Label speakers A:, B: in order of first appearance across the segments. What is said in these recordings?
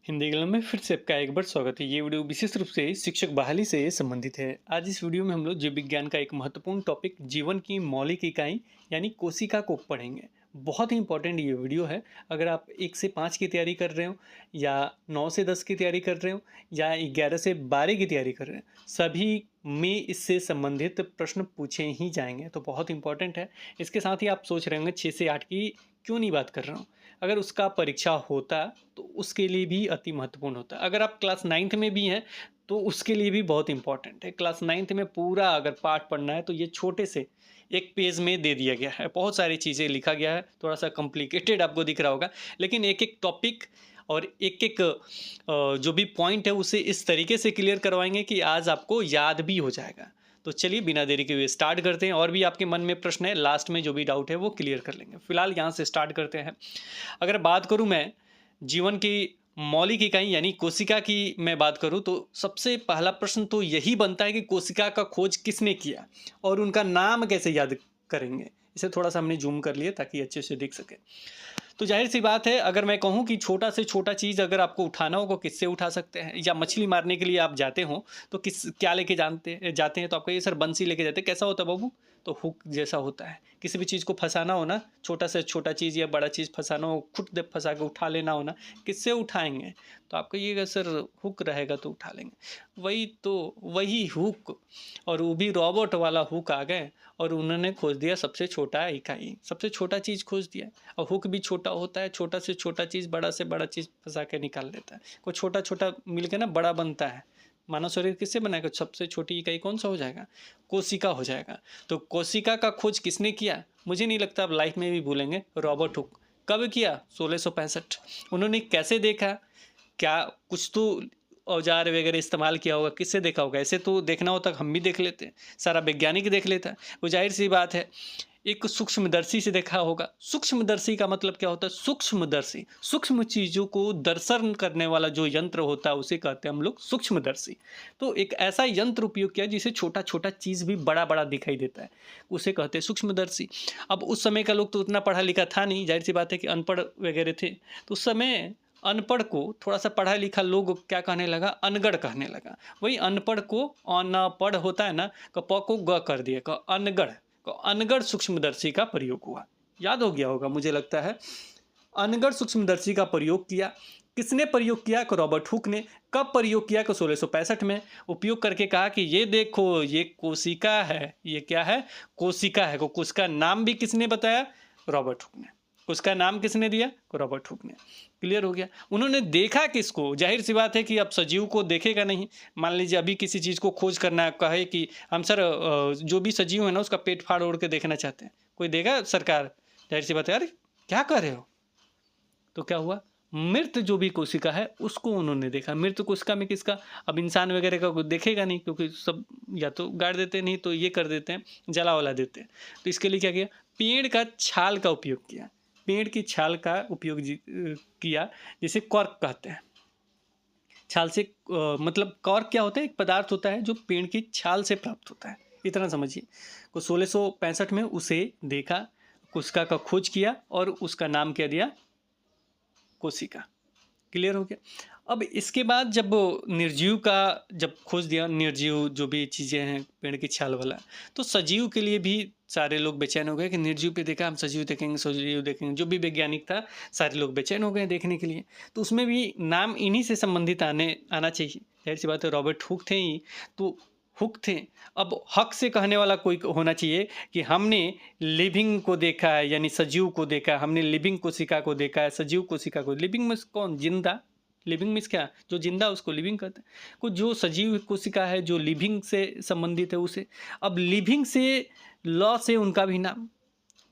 A: Hindi class में फिर से आपका एक बार स्वागत है। ये वीडियो विशेष रूप से शिक्षक बहाली से संबंधित है। आज इस वीडियो में हम लोग जीव विज्ञान का एक महत्वपूर्ण टॉपिक जीवन की मौलिक इकाई यानी कोशिका को पढ़ेंगे। बहुत ही इंपॉर्टेंट ये वीडियो है। अगर आप 1 से 5 की तैयारी कर रहे हो या 9 से 10 की तैयारी कर रहे हो या 11 से 12 की तैयारी कर रहे हो, सभी में इससे संबंधित प्रश्न पूछे ही जाएंगे, तो बहुत इंपॉर्टेंट है। इसके साथ ही आप सोच रहे होंगे 6 से 8 की क्यों नहीं बात कर रहा हूँ। अगर उसका परीक्षा होता तो उसके लिए भी अति महत्वपूर्ण होता है। अगर आप क्लास 9th में भी हैं तो उसके लिए भी बहुत इंपॉर्टेंट है। क्लास 9th में पूरा अगर पाठ पढ़ना है तो ये छोटे से एक पेज में दे दिया गया है। बहुत सारी चीज़ें लिखा गया है, थोड़ा सा कॉम्प्लिकेटेड आपको दिख रहा होगा, लेकिन एक एक टॉपिक और एक एक जो भी पॉइंट है उसे इस तरीके से क्लियर करवाएंगे कि आज आपको याद भी हो जाएगा। तो चलिए बिना देरी के हुए स्टार्ट करते हैं। और भी आपके मन में प्रश्न है, लास्ट में जो भी डाउट है वो क्लियर कर लेंगे। फिलहाल यहाँ से स्टार्ट करते हैं। अगर बात करूँ मैं जीवन की मौलिक इकाई यानी कोशिका की मैं बात करूं तो सबसे पहला प्रश्न तो यही बनता है कि कोशिका का खोज किसने किया और उनका नाम कैसे याद करेंगे। इसे थोड़ा सा हमने जूम कर लिया ताकि अच्छे से दिख सके। तो जाहिर सी बात है, अगर मैं कहूं कि छोटा से छोटा चीज़ अगर आपको उठाना हो तो किससे उठा सकते हैं, या मछली मारने के लिए आप जाते हो तो किस क्या लेके जाते हैं तो आपको ये सर बंसी लेके जाते हैं। कैसा होता है बाबू? तो हुक जैसा होता है। किसी भी चीज़ को फंसाना हो ना, छोटा से छोटा चीज़ या बड़ा चीज़ फंसाना हो, खुद जब फंसा के उठा लेना हो ना, किससे उठाएंगे? तो आप कहिएगा सर हुक रहेगा तो उठा लेंगे। वही तो, वही हुक, और वो भी रॉबोट वाला हुक आ गए और उन्होंने खोज दिया सबसे छोटा इकाई, सबसे छोटा चीज़ खोज दिया। और हुक भी छोटा होता है, छोटा से छोटा चीज़ बड़ा से बड़ा चीज़ फंसा के निकाल देता है। कोई छोटा छोटा मिलके ना बड़ा बनता है। मानव शरीर किससे बनाएगा? सबसे छोटी इकाई कौन सा हो जाएगा? कोशिका हो जाएगा। तो कोशिका का खोज किसने किया? मुझे नहीं लगता आप लाइफ में भी भूलेंगे। Robert Hooke. कब किया? 1665। उन्होंने कैसे देखा? क्या कुछ तो औजार वगैरह इस्तेमाल किया होगा, किससे देखा होगा? ऐसे तो देखना होता हम भी देख लेते हैं, सारा वैज्ञानिक देख लेता है। वो जाहिर सी बात है एक सूक्ष्मदर्शी से देखा होगा। सूक्ष्मदर्शी का मतलब क्या होता है? सूक्ष्मदर्शी, सूक्ष्म चीज़ों को दर्शन करने वाला जो यंत्र होता है उसे कहते हैं हम लोग सूक्ष्मदर्शी। तो एक ऐसा यंत्र उपयोग किया जिसे छोटा छोटा चीज़ भी बड़ा बड़ा दिखाई देता है, उसे कहते हैं सूक्ष्मदर्शी। अब उस समय का लोग तो उतना पढ़ा लिखा था नहीं, जाहिर सी बात है कि अनपढ़ वगैरह थे। तो उस समय अनपढ़ को थोड़ा सा पढ़ा लिखा लोग क्या कहने लगा? अनगढ़ कहने लगा। वही अनपढ़ को अनपढ़ होता है ना, प को ग कर दिया, अनगढ़। तो अनगढ़ सूक्ष्मदर्शी का प्रयोग हुआ। याद हो गया होगा मुझे लगता है। अनगढ़ सूक्ष्मदर्शी का प्रयोग किया। किसने प्रयोग किया? रॉबर्ट हुक ने। कब प्रयोग किया? 1665 में। उपयोग करके कहा कि ये देखो ये कोशिका है। ये क्या है? कोशिका है। को उसका नाम भी किसने बताया? रॉबर्ट हुक ने। उसका नाम किसने दिया? रॉबर्ट हुक ने। क्लियर हो गया। उन्होंने देखा किसको? जाहिर सी बात है कि अब सजीव को देखेगा नहीं। मान लीजिए अभी किसी चीज़ को खोज करना है, कहे कि हम सर जो भी सजीव है ना उसका पेट फाड़ ओढ़ के देखना चाहते हैं, कोई देगा? सरकार? जाहिर सी बात है, अरे क्या कर रहे हो? तो क्या हुआ? मृत जो भी कोशिका है उसको उन्होंने देखा। मृत कोशिका में किसका? अब इंसान वगैरह का कोई देखेगा नहीं, क्योंकि सब या तो गाड़ देते हैं, नहीं तो ये कर देते हैं, जला वला देते हैं। तो इसके लिए क्या किया? पेड़ का छाल का उपयोग किया। पेड़ की छाल का उपयोग किया, जिसे कॉर्क कहते हैं। छाल से मतलब कॉर्क क्या होता है? एक पदार्थ होता है जो पेड़ की छाल से प्राप्त होता है, इतना समझिए। को 1665 में उसे देखा, कोशिका का खोज किया और उसका नाम क्या दिया? कोशिका। क्लियर हो गया। अब इसके बाद जब निर्जीव का जब खोज दिया, निर्जीव जो भी चीज़ें हैं पेड़ की छाल वाला, तो सजीव के लिए भी सारे लोग बेचैन हो गए कि निर्जीव पे देखा, हम सजीव देखेंगे, सजीव देखेंगे। जो भी वैज्ञानिक था सारे लोग बेचैन हो गए देखने के लिए। तो उसमें भी नाम इन्हीं से संबंधित आना चाहिए। जाहिर सी बात है रॉबर्ट हुक थे ही, तो हुक थे। अब हक से कहने वाला कोई होना चाहिए कि हमने लिविंग को देखा है, यानी सजीव को देखा है, हमने लिविंग कोशिका को देखा है, सजीव कोशिका को। लिविंग मीन्स कौन? जिंदा। लिविंग मीन्स क्या? जो जिंदा उसको लिविंग कहते हैं। कुछ जो सजीव कोशिका है जो लिविंग से संबंधित है उसे। अब लिविंग से लॉ से उनका भी नाम,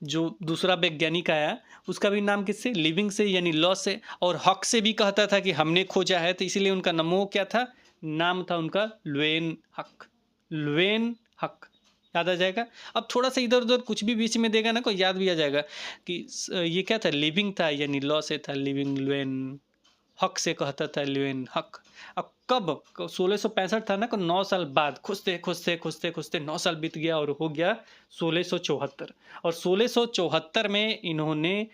A: जो दूसरा वैज्ञानिक आया उसका भी नाम किससे? लिविंग से, यानी लॉ से। और हक से भी कहता था कि हमने खोजा है, तो इसीलिए उनका नमो क्या था? नाम था उनका लुएन हक। लुएन हक याद आ जाएगा। अब थोड़ा सा इधर उधर कुछ भी बीच में देगा ना, कोई याद भी आ जाएगा कि ये क्या था? लिविंग था, यानी लॉ से था लिविंग। लुएन हक से कहता था लुएन हक। अब कब? 1665 था ना, 9 साल बाद खुजते खुजते खुजते खुजते 9 साल बीत गया और हो गया 1674। और 1674 में इन्होंने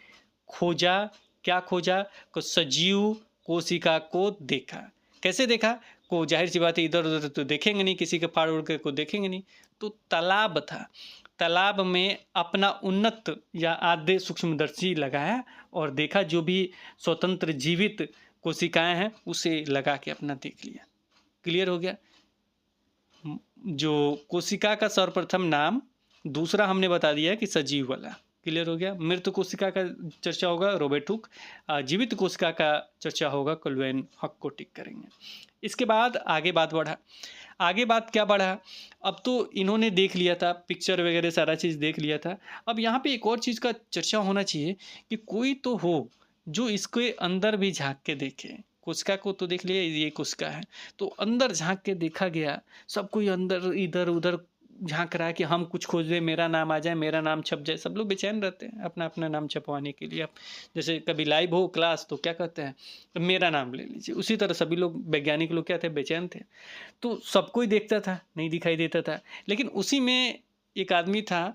A: खोजा, क्या खोजा? को सजीव कोशिका को देखा। कैसे देखा? को जाहिर सी बात है इधर उधर तो देखेंगे नहीं, किसी के फाड़ उड़ के को देखेंगे नहीं, तो तालाब था, तालाब में अपना उन्नत या आधे सूक्ष्मदर्शी लगाया और देखा जो भी स्वतंत्र जीवित कोशिकाएं हैं उसे लगा के अपना देख लिया। क्लियर हो गया? जो कोशिका का सर्वप्रथम नाम, दूसरा हमने बता दिया है कि सजीव वाला। क्लियर हो गया? मृत कोशिका का चर्चा होगा रॉबर्ट हुक, जीवित कोशिका का चर्चा होगा कोल्वेन हक को टिक करेंगे। इसके बाद आगे बात बढ़ा। आगे बात क्या बढ़ा? अब तो इन्होंने देख लिया था, पिक्चर वगैरह सारा चीज़ देख लिया था। अब यहाँ पे एक और चीज़ का चर्चा होना चाहिए कि कोई तो हो जो इसके अंदर भी झांक के देखे। कोशिका को तो देख लिया, ये कोशिका है, तो अंदर झांक के देखा गया। सब कोई अंदर इधर उधर झांक रहा है कि हम कुछ खोज लें, मेरा नाम आ जाए, मेरा नाम छप जाए। सब लोग बेचैन रहते हैं अपना अपना नाम छपवाने के लिए। अब जैसे कभी लाइव हो क्लास तो क्या कहते हैं, मेरा नाम ले लीजिए। उसी तरह सभी लोग, वैज्ञानिक लोग क्या थे, बेचैन थे। तो सब कोई देखता था, नहीं दिखाई देता था। लेकिन उसी में एक आदमी था,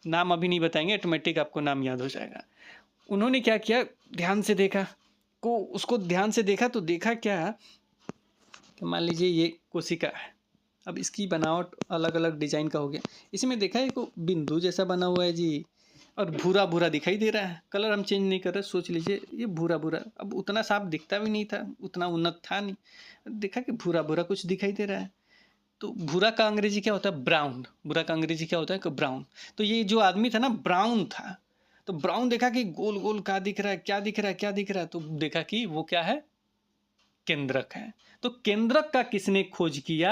A: नाम अभी नहीं बताएंगे, ऑटोमेटिक आपको नाम याद हो जाएगा। उन्होंने क्या किया, ध्यान से देखा को, उसको ध्यान से देखा तो देखा क्या कि मान लीजिए ये कोशिका है। अब इसकी बनावट अलग अलग डिजाइन का हो गया। इसमें देखा है को बिंदु जैसा बना हुआ है जी, और भूरा भूरा दिखाई दे रहा है। कलर हम चेंज नहीं कर रहे, सोच लीजिए ये भूरा भूरा, अब उतना साफ दिखता भी नहीं था, उतना उन्नत था नहीं। देखा कि भूरा भूरा कुछ दिखाई दे रहा है। तो भूरा का अंग्रेजी क्या होता है? ब्राउन। भूरा का अंग्रेजी क्या होता है? ब्राउन। तो ये जो आदमी था ना, ब्राउन था। तो ब्राउन देखा कि गोल गोल क्या दिख रहा है, क्या दिख रहा है, क्या दिख रहा है, तो देखा कि वो क्या है, केंद्रक है। तो केंद्रक का किसने खोज किया?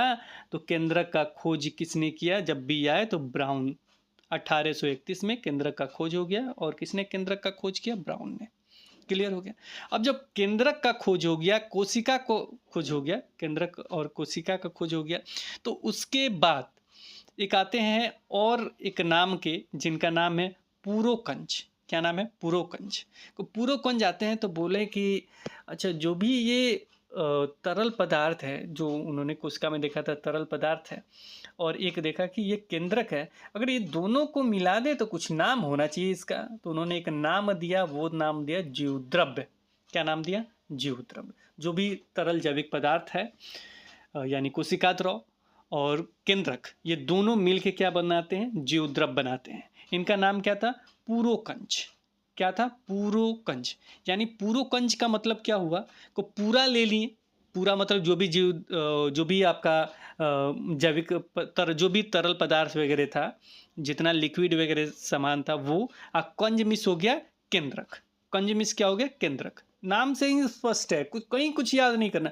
A: तो केंद्रक का खोज किसने किया? जब भी आए तो ब्राउन। 1831 में केंद्रक का खोज हो गया। और किसने केंद्रक का खोज किया? ब्राउन ने। क्लियर हो गया? अब जब केंद्रक का खोज हो गया, कोशिका को खोज हो गया, केंद्रक और कोशिका का खोज हो गया, तो उसके बाद एक आते हैं और एक नाम के, जिनका नाम है पूरोकंज। क्या नाम है? पूरोकंज। तो पूरोकंज आते हैं तो बोले कि अच्छा, जो भी ये तरल पदार्थ है, जो उन्होंने कोशिका में देखा था तरल पदार्थ है, और एक देखा कि ये केंद्रक है, अगर ये दोनों को मिला दे तो कुछ नाम होना चाहिए इसका। तो उन्होंने एक नाम दिया, वो नाम दिया जीवद्रव्य। क्या नाम दिया? जीवद्रव्य। जो भी तरल जैविक पदार्थ है, यानी कोशिका द्रव और केंद्रक, ये दोनों मिलके क्या बनाते हैं? जीवद्रव्य बनाते हैं। इनका नाम क्या था? पूरोकंज। क्या था? पूरोकंज। यानी पूरोकंज का मतलब क्या हुआ, को पूरा ले लिए। पूरा मतलब जो भी जीव, जो भी आपका जैविक जो भी तरल पदार्थ वगैरह था, जितना लिक्विड वगैरह सामान था वो, कंज मिस हो गया केंद्रक। कंज मिस क्या हो गया? केंद्रक। नाम से ही स्पष्ट है, कहीं कुछ याद नहीं करना।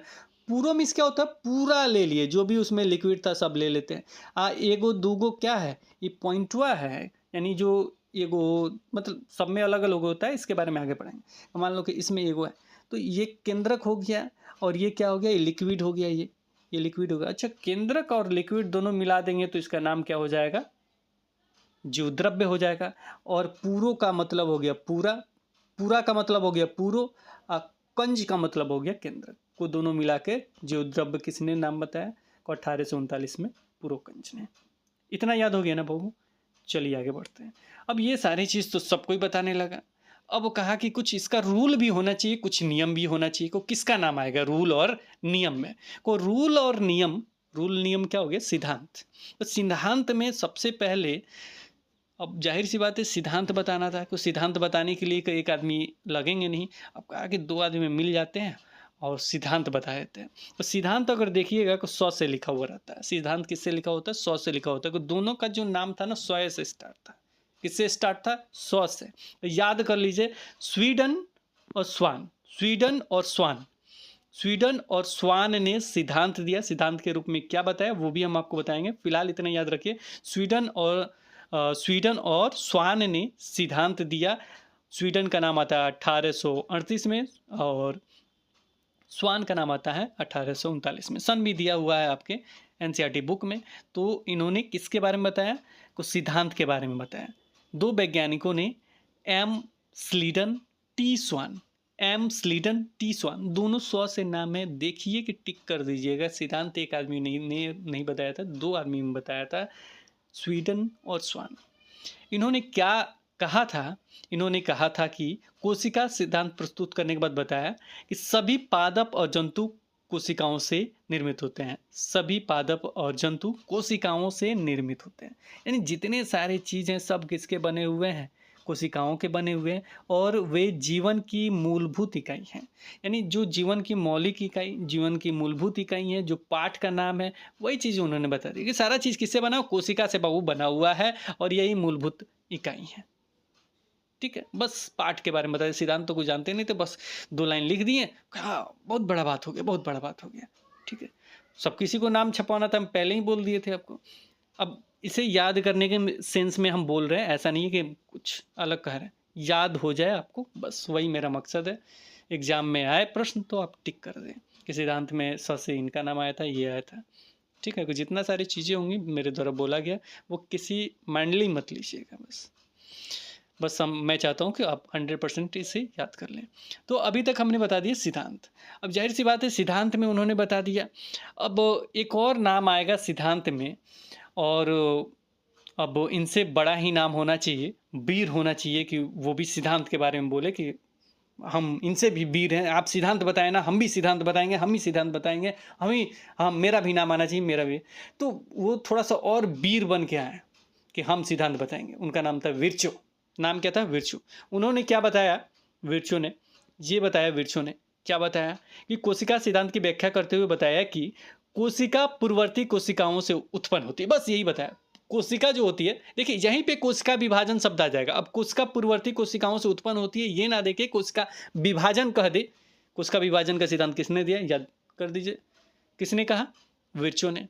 A: पूरो मिस क्या होता है? पूरा ले लिए, जो भी उसमें लिक्विड था सब ले लेते हैं। एगो दूगो क्या है? ये पॉइंटवा है, यानी जो एगो मतलब सब में अलग अलग होता है, इसके बारे में आगे पढ़ेंगे। मान लो कि इसमें एगो है, तो ये केंद्रक हो गया, और ये क्या हो गया? ये लिक्विड हो गया। ये लिक्विड हो गया। अच्छा, केंद्रक और लिक्विड दोनों मिला देंगे तो इसका नाम क्या हो जाएगा? जीवद्रव्य हो जाएगा। और पूरो का मतलब हो गया पूरा, पूरा का मतलब हो गया पूरो, और कंज का मतलब हो गया केंद्रक। को दोनों मिला के जीवद्रव्य किसने नाम बताया? को 1839 में पूरोकंज ने। इतना याद हो गया ना बहू? चलिए आगे बढ़ते हैं। अब ये सारी चीज़ तो सबको ही बताने लगा। अब वो कहा कि कुछ इसका रूल भी होना चाहिए, कुछ नियम भी होना चाहिए। को किसका नाम आएगा रूल और नियम में? को रूल और नियम, रूल नियम क्या हो गया? सिद्धांत। तो सिद्धांत में सबसे पहले, अब जाहिर सी बात है सिद्धांत बताना था, तो सिद्धांत बताने के लिए एक आदमी लगेंगे नहीं। अब कहा कि दो आदमी मिल जाते हैं और सिद्धांत बता देते हैं। तो सिद्धांत अगर देखिएगा तो 100 से लिखा हुआ रहता है। सिद्धांत किससे लिखा होता है? 100 से लिखा होता है। तो दोनों का जो नाम था ना, 100 से स्टार्ट था। किससे स्टार्ट था? 100 से। तो याद कर लीजिए, स्वीडन और स्वान, स्वीडन और स्वान, स्वीडन और स्वान ने सिद्धांत दिया। सिद्धांत के रूप में क्या बताया वो भी हम आपको बताएंगे। फिलहाल इतना याद रखिए, स्वीडन और स्वान ने सिद्धांत दिया। स्वीडन का नाम आता है 1838 में, और स्वान का नाम आता है 1839 में। सन भी दिया हुआ है आपके एनसीईआरटी बुक में। तो इन्होंने किसके बारे में बताया? कुछ सिद्धांत के बारे में बताया। दो वैज्ञानिकों ने, एम स्लीडन, टी स्वान, एम स्लीडन, टी स्वान, दोनों 100 से नाम है, देखिए कि टिक कर दीजिएगा। सिद्धांत एक आदमी नहीं बताया था, दो आदमी ने बताया था, स्वीडन और स्वान। इन्होंने क्या कहा था, इन्होंने कहा था कि कोशिका सिद्धांत प्रस्तुत करने के बाद बताया कि सभी पादप और जंतु कोशिकाओं से निर्मित होते हैं। सभी पादप और जंतु कोशिकाओं से निर्मित होते हैं। यानी जितने सारे चीज़ हैं सब किसके बने हुए हैं? कोशिकाओं के बने हुए हैं, और वे जीवन की मूलभूत इकाई हैं। यानी जो जीवन की मौलिक इकाई, जीवन की मूलभूत इकाई है, जो पाठ का नाम है, वही चीज़ उन्होंने बता दी कि सारा चीज़ किससे बना? कोशिका से वो बना हुआ है, और यही मूलभूत इकाई है। ठीक है, बस पाठ के बारे में बताया, सिद्धांत तो कुछ जानते नहीं थे, बस 2 लाइन लिख दिए, कहा बहुत बड़ा बात हो गया, बहुत बड़ा बात हो गया। ठीक है, सब किसी को नाम छपवाना था, हम पहले ही बोल दिए थे आपको। अब इसे याद करने के सेंस में हम बोल रहे हैं, ऐसा नहीं है कि कुछ अलग कह रहे हैं, याद हो जाए आपको, बस वही मेरा मकसद है। एग्जाम में आए प्रश्न तो आप टिक कर दें कि सिद्धांत में स से इनका नाम आया था, ये आया था। ठीक है, जितना सारी चीज़ें होंगी मेरे द्वारा बोला गया, वो किसी माइंडली मत लीजिएगा। बस मैं चाहता हूँ कि आप 100% इसे याद कर लें। तो अभी तक हमने बता दिया सिद्धांत। अब जाहिर सी बात है, सिद्धांत में उन्होंने बता दिया। अब एक और नाम आएगा सिद्धांत में, और अब इनसे बड़ा ही नाम होना चाहिए, वीर होना चाहिए, कि वो भी सिद्धांत के बारे में बोले कि हम इनसे भी वीर हैं। आप सिद्धांत बताएं ना, हम भी सिद्धांत बताएंगे, हम ही सिद्धांत बताएंगे, हम मेरा भी नाम आना चाहिए, मेरा भी। तो वो थोड़ा सा और वीर बन के आए कि हम सिद्धांत बताएंगे। उनका नाम था विर्चो। नाम क्या था? विर्चो। उन्होंने क्या बताया? विर्चो ने ये बताया, विर्चो ने क्या बताया कि कोशिका सिद्धांत की व्याख्या करते हुए बताया कि कोशिका पूर्ववर्ती कोशिकाओं से उत्पन्न होती है। बस यही बताया। कोशिका जो होती है, देखिए यहीं पे कोशिका विभाजन शब्द आ जाएगा। अब कोशिका पूर्ववर्ती कोशिकाओं से उत्पन्न होती है, ये ना देखे कोशिका विभाजन कह दे। कोशिका विभाजन का सिद्धांत किसने दिया? याद कर दीजिए, किसने कहा? विर्चो ने।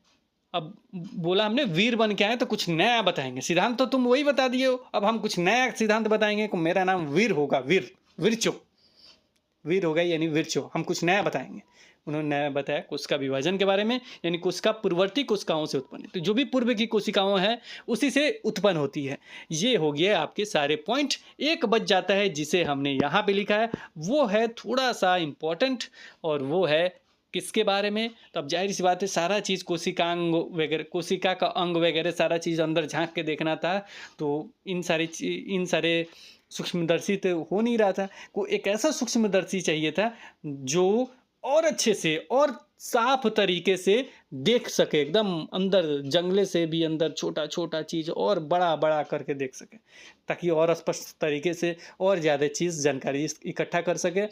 A: अब बोला हमने वीर बन के आए तो कुछ नया बताएंगे। सिद्धांत तो तुम वही बता दिए हो, अब हम कुछ नया सिद्धांत बताएंगे। मेरा नाम वीर होगा, वीर, विर्चो, वीर होगा यानी विर्चो, हम कुछ नया बताएंगे। उन्होंने नया बताया कोशिका विभाजन के बारे में, यानी कोशिका पूर्ववर्ती कोशिकाओं से उत्पन्न, तो जो भी पूर्व की कोशिकाओं हैं उसी से उत्पन्न होती है। ये हो गया आपके सारे पॉइंट। एक बच जाता है जिसे हमने यहाँ पे लिखा है, वो है थोड़ा सा इम्पोर्टेंट, और वो है किसके बारे में? तो अब जाहिर सी बात है, सारा चीज़ कोशिकांग वगैरह, कोशिका का अंग वगैरह सारा चीज़ अंदर झांक के देखना था, तो इन सारे सूक्ष्मदर्शी तो हो नहीं रहा था। को एक ऐसा सूक्ष्मदर्शी चाहिए था जो और अच्छे से और साफ तरीके से देख सके, एकदम अंदर, जंगले से भी अंदर छोटा छोटा चीज़ और बड़ा बड़ा करके देख सके, ताकि और स्पष्ट तरीके से और ज़्यादा चीज़ जानकारी इकट्ठा कर सके।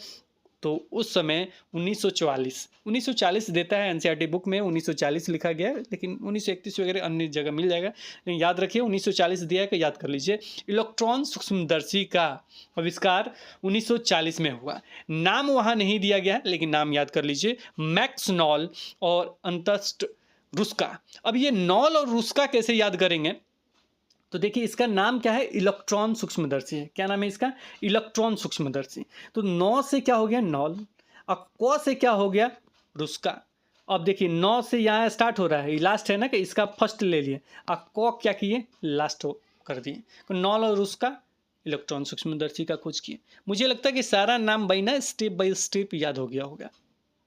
A: तो उस समय 1940 देता है एनसीईआरटी बुक में, 1940 लिखा गया है, लेकिन 1931 वगैरह अन्य जगह मिल जाएगा, लेकिन याद रखिए 1940 दिया है, कि याद कर लीजिए। इलेक्ट्रॉन सूक्ष्मदर्शी का आविष्कार 1940 में हुआ। नाम वहाँ नहीं दिया गया है, लेकिन नाम याद कर लीजिए, मैक्स नॉल और अंतस्ट रुस्का। अब ये नॉल और रुस्का कैसे याद करेंगे? तो देखिए इसका नाम क्या है? इलेक्ट्रॉन सूक्ष्मदर्शी है। क्या नाम है इसका? इलेक्ट्रॉन सूक्ष्मदर्शी। तो नौ से क्या हो गया? नॉल। अब क से क्या हो गया? रुस्का। अब देखिए 9 से यहाँ स्टार्ट हो रहा है, ये लास्ट है ना, कि इसका फर्स्ट ले लिए, अब क क्या किए? लास्ट हो कर दिए। तो नॉल और रुस्का इलेक्ट्रॉन सूक्ष्मदर्शी का खोज किए। मुझे लगता है कि सारा नाम भाई ना स्टेप बाय स्टेप याद हो गया होगा,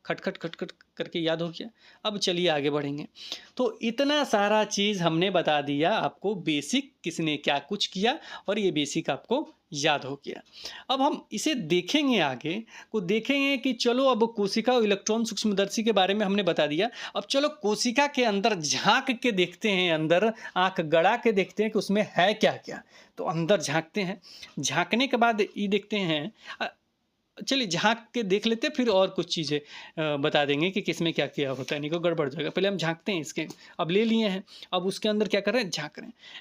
A: खटखट खटखट करके याद हो गया। अब चलिए आगे बढ़ेंगे। तो इतना सारा चीज़ हमने बता दिया आपको, बेसिक किसने क्या कुछ किया, और ये बेसिक आपको याद हो गया। अब हम इसे देखेंगे, आगे को देखेंगे कि चलो अब कोशिका और इलेक्ट्रॉन सूक्ष्मदर्शी के बारे में हमने बता दिया। अब चलो कोशिका के अंदर झांक के देखते हैं, अंदर आंख गड़ा के देखते हैं कि उसमें है क्या क्या। तो अंदर झांकते हैं, झांकने के बाद ये देखते हैं, चलिए झांक के देख लेते हैं, फिर और कुछ चीज़ें बता देंगे कि किसमें क्या क्या होता है, नहीं को गड़बड़ जाएगा। पहले हम झांकते हैं इसके, अब ले लिए हैं, अब उसके अंदर क्या कर रहे हैं?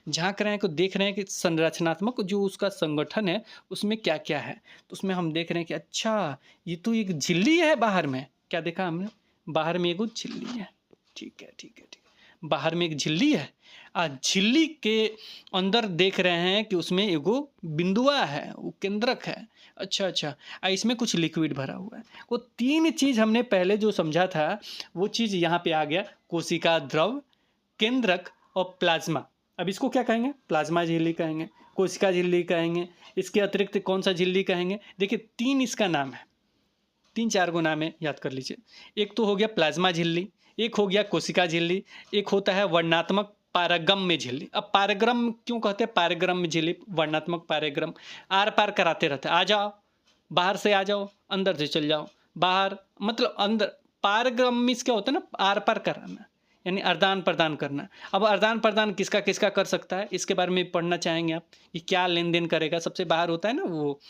A: झांक रहे हैं, को देख रहे हैं कि संरचनात्मक जो उसका संगठन है उसमें क्या क्या है। तो उसमें हम देख रहे हैं कि अच्छा ये तो एक झिल्ली है बाहर में। क्या देखा हमने? बाहर में एक झिल्ली है। ठीक है, बाहर में एक झिल्ली है। झिल्ली के अंदर देख रहे हैं कि उसमें एगो बिंदुआ है, वो केंद्रक है। अच्छा, इसमें कुछ लिक्विड भरा हुआ है। वो 3 चीज़ हमने पहले जो समझा था वो चीज़ यहाँ पे आ गया, कोशिका द्रव, केंद्रक और प्लाज्मा। अब इसको क्या कहेंगे? प्लाज्मा झिल्ली कहेंगे, कोशिका झिल्ली कहेंगे, इसके अतिरिक्त कौन सा झिल्ली कहेंगे? देखिए 3 इसका नाम है, 3-4 गो नाम है, याद कर लीजिए। एक तो हो गया प्लाज्मा झिल्ली, एक हो गया कोशिका झिल्ली, एक होता है वर्णनात्मक पारगम में झिल्ली। अब पारगम क्यों कहते हैं? पारगम में झिल्ली, वर्णात्मक पारगम, आर पार कराते रहते हैं। आ जाओ, बाहर से आ जाओ, अंदर से चल जाओ, बाहर मतलब अंदर। पारगम मीन्स क्या होता है ना, आर पार कराना, यानी आदान प्रदान करना। अब आदान प्रदान किसका किसका कर सकता है, इसके बारे में पढ़ना चाहेंगे आप कि क्या लेन देन करेगा। सबसे बाहर होता है ना वो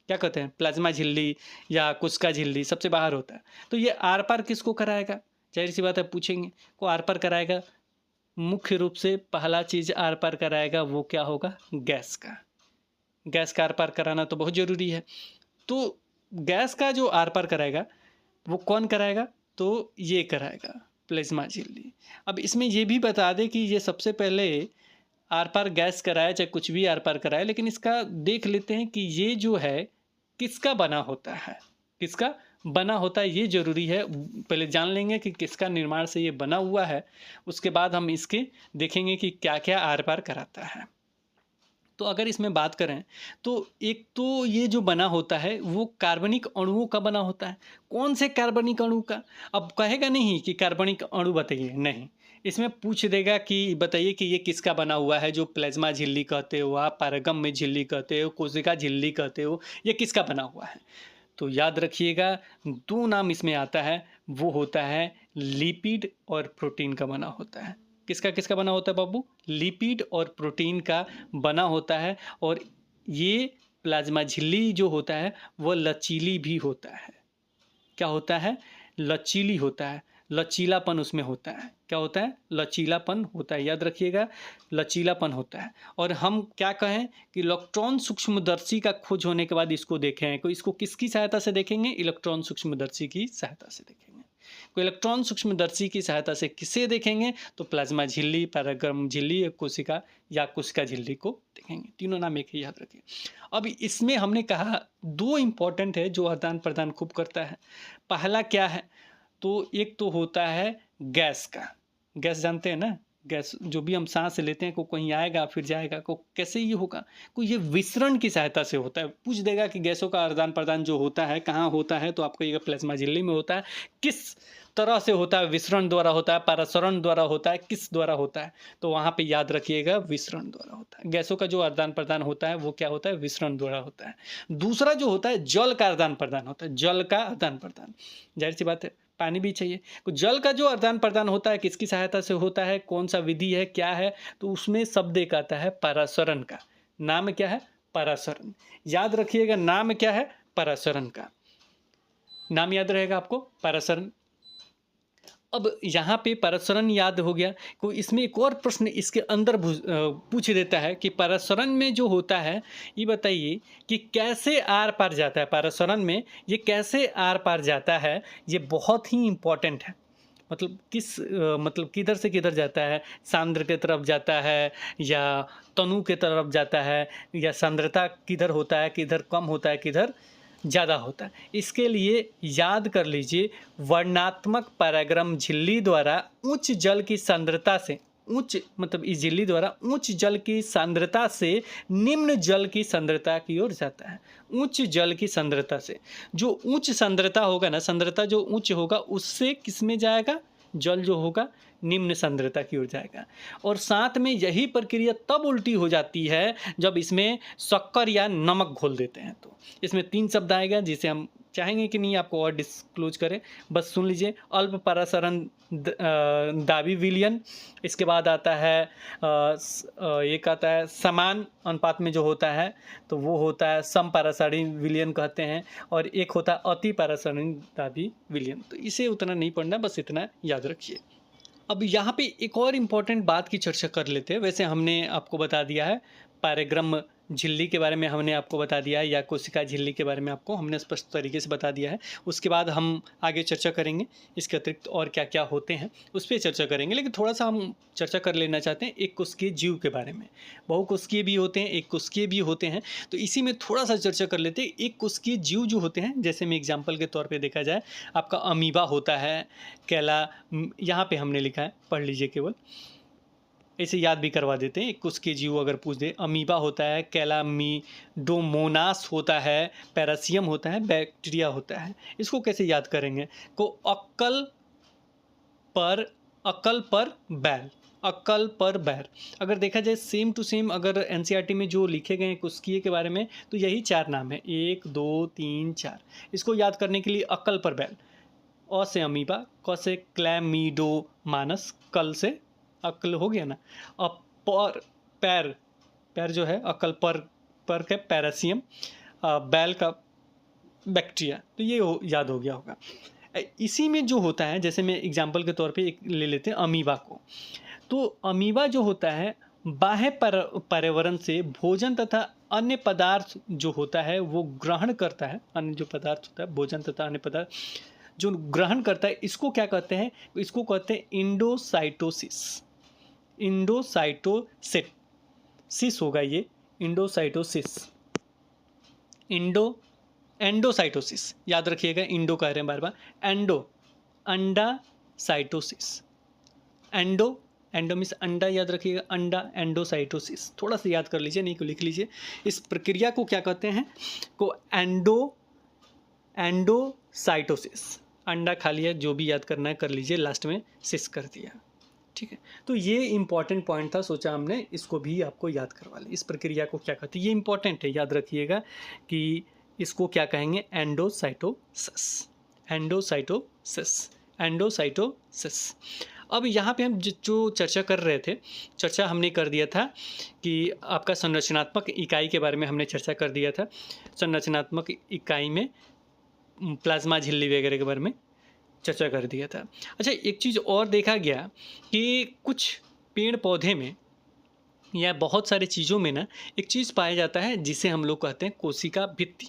A: क्या कहते हैं, प्लाज्मा झिल्ली या कोशिका झिल्ली, सबसे बाहर होता है। तो ये आर पार किसको कराएगा? जाहिर सी बात है पूछेंगे, को आर पार कराएगा। मुख्य रूप से पहला चीज आर पार कराएगा वो क्या होगा? गैस का। गैस का आर पार कराना तो बहुत जरूरी है। तो गैस का जो आर पार कराएगा वो कौन कराएगा? तो ये कराएगा, प्लाज्मा झिल्ली। अब इसमें ये भी बता दें कि ये सबसे पहले आर पार गैस कराए चाहे कुछ भी आर पार कराए, लेकिन इसका देख लेते हैं कि ये जो है किसका बना होता है, किसका बना होता है, ये जरूरी है। पहले जान लेंगे कि किसका निर्माण से ये बना हुआ है, उसके बाद हम इसके देखेंगे कि क्या क्या आर पार कराता है। तो अगर इसमें बात करें तो एक तो ये जो बना होता है वो कार्बनिक अणुओं का बना होता है। कौन से कार्बनिक अणु का? अब कहेगा नहीं कि कार्बनिक अणु बताइए, नहीं, इसमें पूछ देगा कि बताइए कि ये किसका बना हुआ है। जो प्लाज्मा झिल्ली कहते हो आप, पारगम में झिल्ली कहते हो, कोशिका झिल्ली कहते हो, ये किसका बना हुआ है? तो याद रखिएगा, दो नाम इसमें आता है, वो होता है लिपिड और प्रोटीन का बना होता है। किसका किसका बना होता है बाबू? लिपिड और प्रोटीन का बना होता है। और ये प्लाज्मा झिल्ली जो होता है वो लचीली भी होता है। क्या होता है? लचीली होता है, लचीलापन उसमें होता है। क्या होता है? लचीलापन होता है, याद रखिएगा, लचीलापन होता है। और हम क्या कहें कि इलेक्ट्रॉन सूक्ष्मदर्शी का खोज होने के बाद इसको देखें, कोई इसको किसकी सहायता से देखेंगे? इलेक्ट्रॉन सूक्ष्मदर्शी की सहायता से देखेंगे। कोई इलेक्ट्रॉन सूक्ष्मदर्शी की सहायता से किसे देखेंगे? तो प्लाज्मा झिल्ली, पारगम झिल्ली, कोशिका या कोशिका झिल्ली को देखेंगे। तीनों नाम एक ही, याद रखिए। अब इसमें हमने कहा दो इंपॉर्टेंट है जो आदान प्रदान खूब करता है। पहला क्या है? तो एक तो होता है गैस का। गैस जानते हैं ना, गैस जो भी हम सांस लेते हैं, को कहीं आएगा फिर जाएगा, को कैसे ये होगा? को ये विसरण की सहायता से होता है। पूछ देगा कि गैसों का आदान प्रदान जो होता है कहाँ होता है, तो आपको ये प्लाज्मा झिल्ली में होता है। किस तरह से होता है? विसरण द्वारा होता है, परासरण द्वारा होता है, किस द्वारा होता है? तो वहाँ पे याद रखिएगा, विसरण द्वारा होता है। गैसों का जो आदान प्रदान होता है वो क्या होता है? विसरण द्वारा होता है। दूसरा जो होता है जल का आदान प्रदान होता है, जल का आदान प्रदान। जाहिर सी बात है, पानी भी चाहिए। तो जल का जो आदान प्रदान होता है किसकी सहायता से होता है? कौन सा विधि है, क्या है? तो उसमें शब्द एक आता है परासरण का। नाम क्या है? परासरण। याद रखिएगा, नाम क्या है? परासरण का नाम याद रहेगा आपको, परासरण। अब यहाँ पे परासरण याद हो गया। को इसमें एक और प्रश्न इसके अंदर पूछ देता है कि परासरण में जो होता है, ये बताइए कि कैसे आर पार जाता है। परासरण में ये कैसे आर पार जाता है, ये बहुत ही इम्पोर्टेंट है। मतलब मतलब किधर से किधर जाता है? सांद्र के तरफ जाता है या तनु के तरफ जाता है, या सांद्रता किधर होता है, किधर कम होता है, किधर ज़्यादा होता है? इसके लिए याद कर लीजिए, वर्णात्मक परागम झिल्ली द्वारा उच्च जल की सांद्रता से, उच्च मतलब इस झिल्ली द्वारा उच्च जल की सांद्रता से निम्न जल की सांद्रता की ओर जाता है। उच्च जल की सांद्रता से, जो उच्च सांद्रता होगा ना, सांद्रता जो उच्च होगा उससे किस में जाएगा? जल जो होगा निम्न सांद्रता की ओर जाएगा। और साथ में यही प्रक्रिया तब उल्टी हो जाती है जब इसमें शक्कर या नमक घोल देते हैं। तो इसमें 3 शब्द आएगा जिसे हम चाहेंगे कि नहीं आपको और डिस्क्लोज करें, बस सुन लीजिए। अल्प परासरण दाबी विलयन, इसके बाद आता है एक आता है समान अनुपात में जो होता है, तो वो होता है समपरासरण विलयन कहते हैं। और एक होता है अति परासरण दाबी विलयन। तो इसे उतना नहीं पढ़ना, बस इतना याद रखिए। अब यहाँ पे एक और इम्पॉर्टेंट बात की चर्चा कर लेते हैं। वैसे हमने आपको बता दिया है पैराग्राम झिल्ली के बारे में, हमने आपको बता दिया है, या कोशिका झिल्ली के बारे में आपको हमने स्पष्ट तरीके से बता दिया है। उसके बाद हम आगे चर्चा करेंगे इसके अतिरिक्त और क्या क्या होते हैं, उस पर चर्चा करेंगे। लेकिन थोड़ा सा हम चर्चा कर लेना चाहते हैं एक कोशिकीय जीव के बारे में। बहुकोशिकीय भी होते हैं, एक कोशिकीय भी होते हैं, तो इसी में थोड़ा सा चर्चा कर लेते हैं। एक कोशिकीय जीव जो होते हैं, जैसे में एग्जाम्पल के तौर पर देखा जाए, आपका अमीबा होता है, कैला, यहाँ पर हमने लिखा है, पढ़ लीजिए केवल, ऐसे याद भी करवा देते हैं। एक कोशिकीय जीव अगर पूछ दे, अमीबा होता है, कैलामीडोमोनास होता है, पैरासियम होता है, बैक्टीरिया होता है। इसको कैसे याद करेंगे? को अक्ल पर बैल, अकल पर बैर। अगर देखा जाए सेम टू सेम अगर एनसीईआरटी में जो लिखे गए हैं कुस्की के बारे में, तो यही 4 नाम है, 1 2 3 4। इसको याद करने के लिए अकल पर बैर, अ से अमीबा, क से क्लैमिडोमानस, कल से अक्ल हो गया ना, अब पर पैर, पैर जो है अकल पर का पैरासियम, बैल का बैक्टीरिया, तो ये याद हो गया होगा। इसी में जो होता है, जैसे मैं एग्जांपल के तौर पे एक ले लेते हैं अमीबा को, तो अमीबा जो होता है बाह्य पर्यावरण से भोजन तथा अन्य पदार्थ जो होता है वो ग्रहण करता है। अन्य जो पदार्थ होता है, भोजन तथा अन्य पदार्थ जो ग्रहण करता है, इसको क्या कहते हैं? इसको कहते हैं इंडोसाइटोसिस। इंडोसाइटोसिस होगा ये, इंडोसाइटोसिस, एंडोसाइटोसिस, याद रखिएगा, इंडो कह रहे हैं बार बार, अंडा साइटोसिस, एंडो मीन्स अंडा, याद रखिएगा, अंडा, एंडोसाइटोसिस, थोड़ा सा याद कर लीजिए, नहीं को लिख लीजिए। इस प्रक्रिया को क्या कहते हैं? को एंडोसाइटोसिस, अंडा खा लिया, जो भी याद करना है कर लीजिए, लास्ट में सिस कर दिया, ठीक है। तो ये इंपॉर्टेंट पॉइंट था, सोचा हमने इसको भी आपको याद करवा लें। इस प्रक्रिया को क्या कहते हैं, ये इंपॉर्टेंट है, याद रखिएगा कि इसको क्या कहेंगे? एंडोसाइटोसिस। अब यहाँ पे हम जो चर्चा कर रहे थे, चर्चा हमने कर दिया था कि आपका संरचनात्मक इकाई के बारे में हमने चर्चा कर दिया था। संरचनात्मक इकाई में प्लाज्मा झिल्ली वगैरह के बारे में चर्चा कर दिया था। अच्छा, एक चीज़ और देखा गया कि कुछ पेड़ पौधे में या बहुत सारी चीज़ों में ना एक चीज़ पाया जाता है जिसे हम लोग कहते हैं कोशिका भित्ति।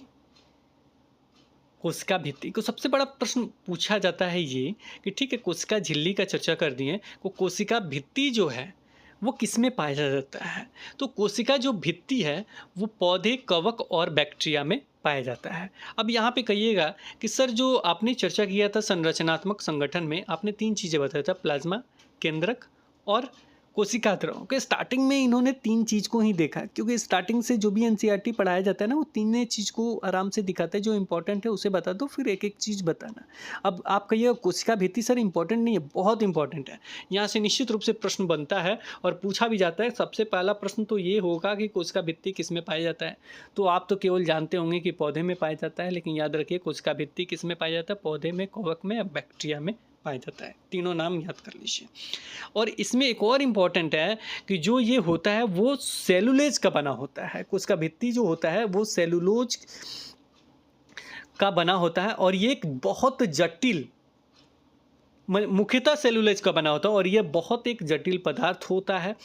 A: कोशिका भित्ति को सबसे बड़ा प्रश्न पूछा जाता है ये कि ठीक है, कोशिका झिल्ली का चर्चा कर दिए, तो कोशिका भित्ति जो है वो किस में पाया जाता है? तो कोशिका जो भित्ति है वो पौधे, कवक और बैक्टीरिया में पाया जाता है। अब यहाँ पे कहिएगा कि सर जो आपने चर्चा किया था संरचनात्मक संगठन में, आपने 3 चीज़ें बताया था, प्लाज्मा, केंद्रक और कोशिका द्रव के। स्टार्टिंग में इन्होंने 3 चीज़ को ही देखा, क्योंकि स्टार्टिंग से जो भी एनसीईआरटी पढ़ाया जाता है ना, वो तीनों चीज़ को आराम से दिखाता है। जो इंपॉर्टेंट है उसे बता दो, फिर एक एक चीज़ बताना। अब आप कहिए कोशिका भित्ति सर इंपॉर्टेंट नहीं है, बहुत इंपॉर्टेंट है। यहाँ से निश्चित रूप से प्रश्न बनता है और पूछा भी जाता है। सबसे पहला प्रश्न तो ये होगा कि कोशिका भित्ति किस में पाया जाता है? तो आप तो केवल जानते होंगे कि पौधे में पाया जाता है, लेकिन याद रखिए कोशिका भित्ति किस में पाया जाता है? पौधे में, कवक में या बैक्टीरिया में पाया जाता है। तीनों नाम याद कर लीजिए। और इसमें एक और इम्पॉर्टेंट है कि जो ये होता है वो सेलुलोज का बना होता है। कोशिका भित्ति जो होता है वो सेलुलोज का बना होता है, और ये एक बहुत जटिल, मुख्यतः सेलुलोज का बना होता है, और ये बहुत एक जटिल पदार्थ होता है,